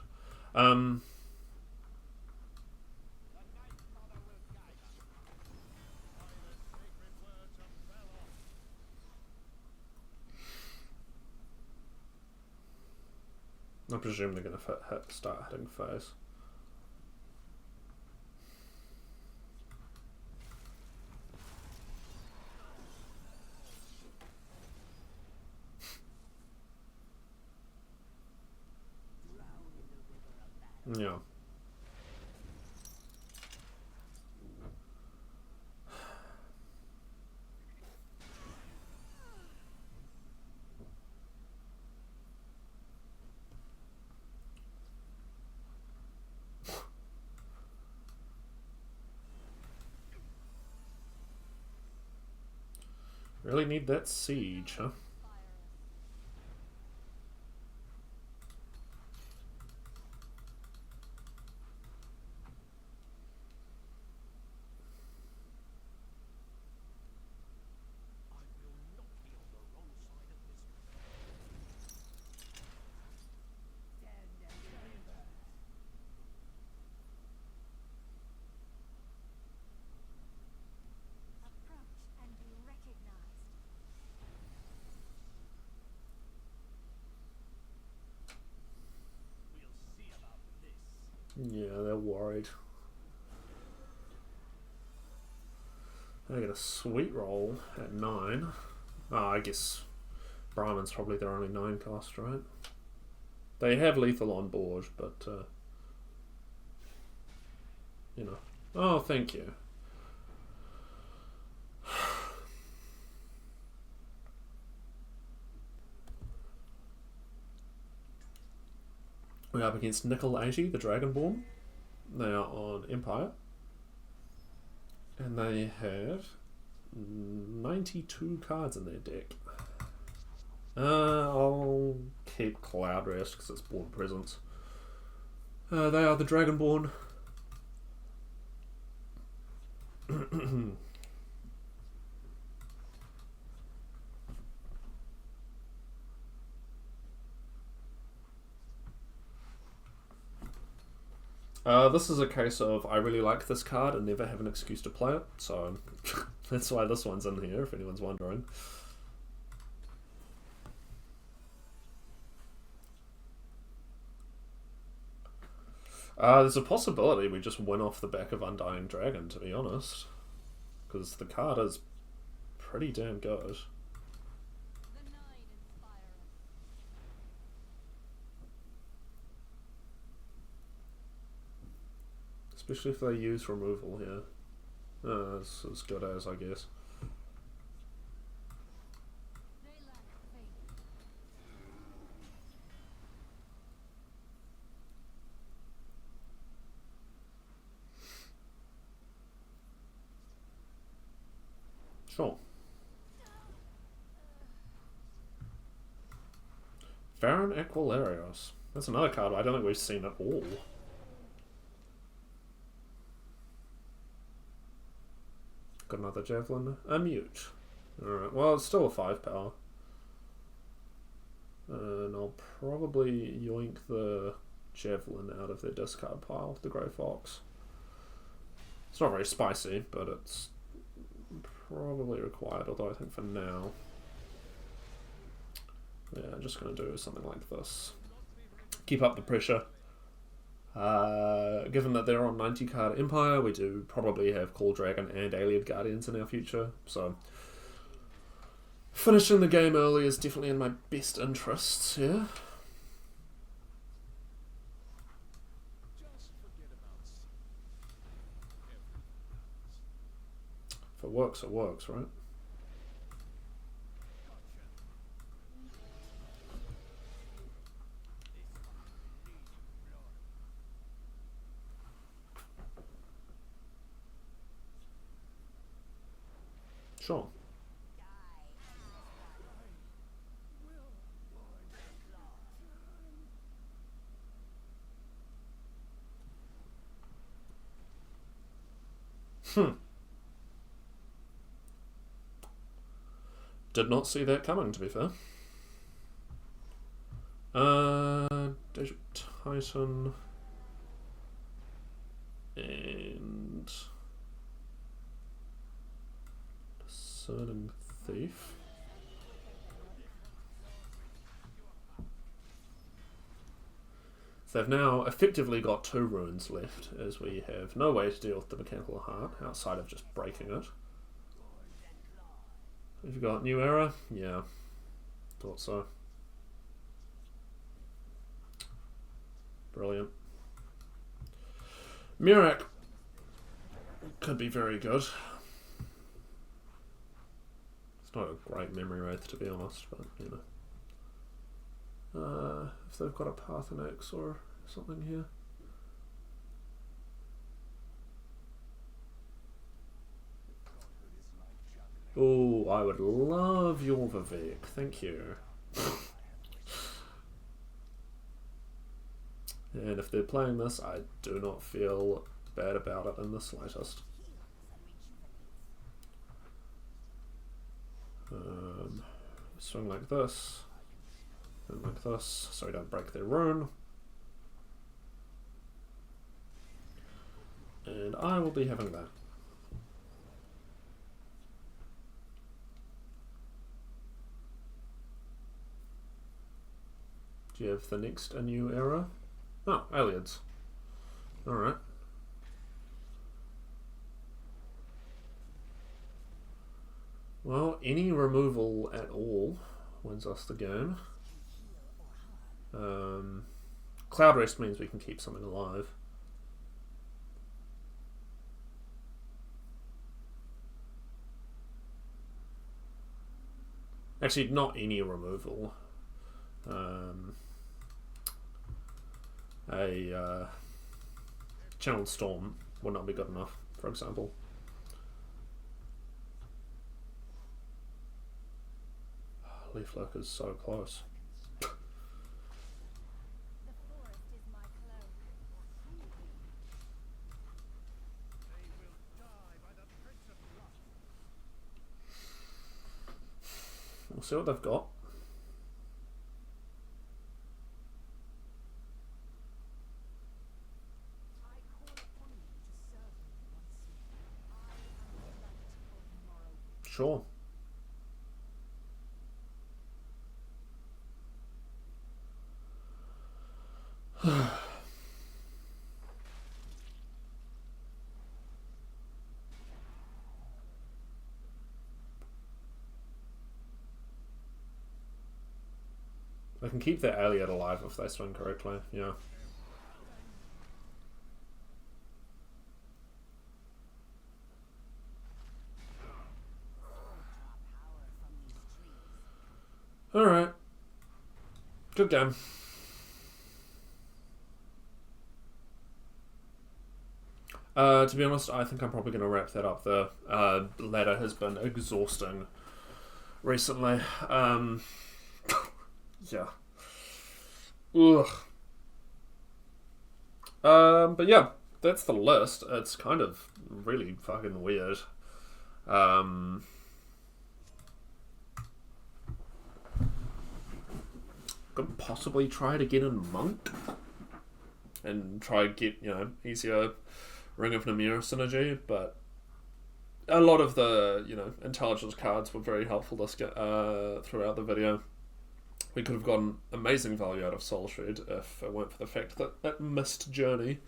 I presume they're going to start hitting face. Yeah. Really need that siege, huh? Approach and be recognized. Yeah, they're worried. I get a sweet roll at 9. I guess Brahmin's probably their only 9 cost, right? They have lethal on board, but you know. Oh, thank you. We're up against Nickel 80, the Dragonborn. They are on Empire. And they have 92 cards in their deck. I'll keep Cloud Rest because it's board presence. They are the Dragonborn. This is a case of I really like this card and never have an excuse to play it, so that's why this one's in here, if anyone's wondering. There's a possibility we just win off the back of Undying Dragon, to be honest, because the card is pretty damn good. The 9 inspire us. Especially if they use removal here. It's as good as, I guess. They lack faith. Sure. Baron Aquilarios. That's another card I don't think we've seen at all. Got another Javelin. A mute. Alright, well, it's still a 5 power. And I'll probably yoink the Javelin out of their discard pile, the Grey Fox. It's not very spicy, but it's probably required, although I think for now... Yeah, I'm just going to do something like this. Keep up the pressure. Given that they're on 90 card Empire, we do probably have Call Dragon and Alien Guardians in our future, so finishing the game early is definitely in my best interests here. If it works, right? Sure. Did not see that coming, to be fair. Desert Titan and Discerning Thief. So they've now effectively got 2 runes left, as we have no way to deal with the Mechanical Heart outside of just breaking it. Have you got New Era? Yeah, thought so. Brilliant. Murak could be very good. It's not a great memory wraith, to be honest, but you know. If they've got a Parthenax or something here. Oh, I would love your Vivek. Thank you. And if they're playing this, I do not feel bad about it in the slightest. Swing like this, and like this, so we don't break their rune. And I will be having that. Do you have the next A New Era? Oh, Aliens. Alright. Well, any removal at all wins us the game. Cloud Rest means we can keep something alive. Actually, not any removal. A Channeled Storm would not be good enough, for example. Leaf Lurk is so close. We'll see what they've got. Sure. I can keep the Aliad alive if they swing correctly, yeah. Alright. Good game. To be honest, I think I'm probably going to wrap that up. The ladder has been exhausting recently. Yeah. Ugh. But yeah, that's the list. It's kind of really fucking weird. Could possibly try to get in Monk and try to get, you know, easier Ring of Namira synergy, but a lot of the, you know, intelligence cards were very helpful this throughout the video. We could have gotten amazing value out of Soul Shred if it weren't for the fact that it missed Journey.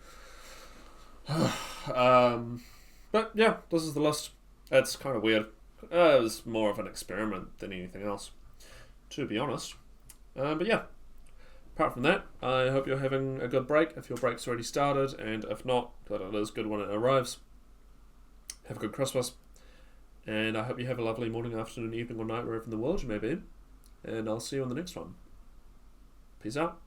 But yeah, this is the list. It's kind of weird. It was more of an experiment than anything else, to be honest. But yeah, apart from that, I hope you're having a good break if your break's already started, and if not, that it is good when it arrives. Have a good Christmas, and I hope you have a lovely morning, afternoon, evening, or night, wherever in the world you may be, and I'll see you on the next one. Peace out.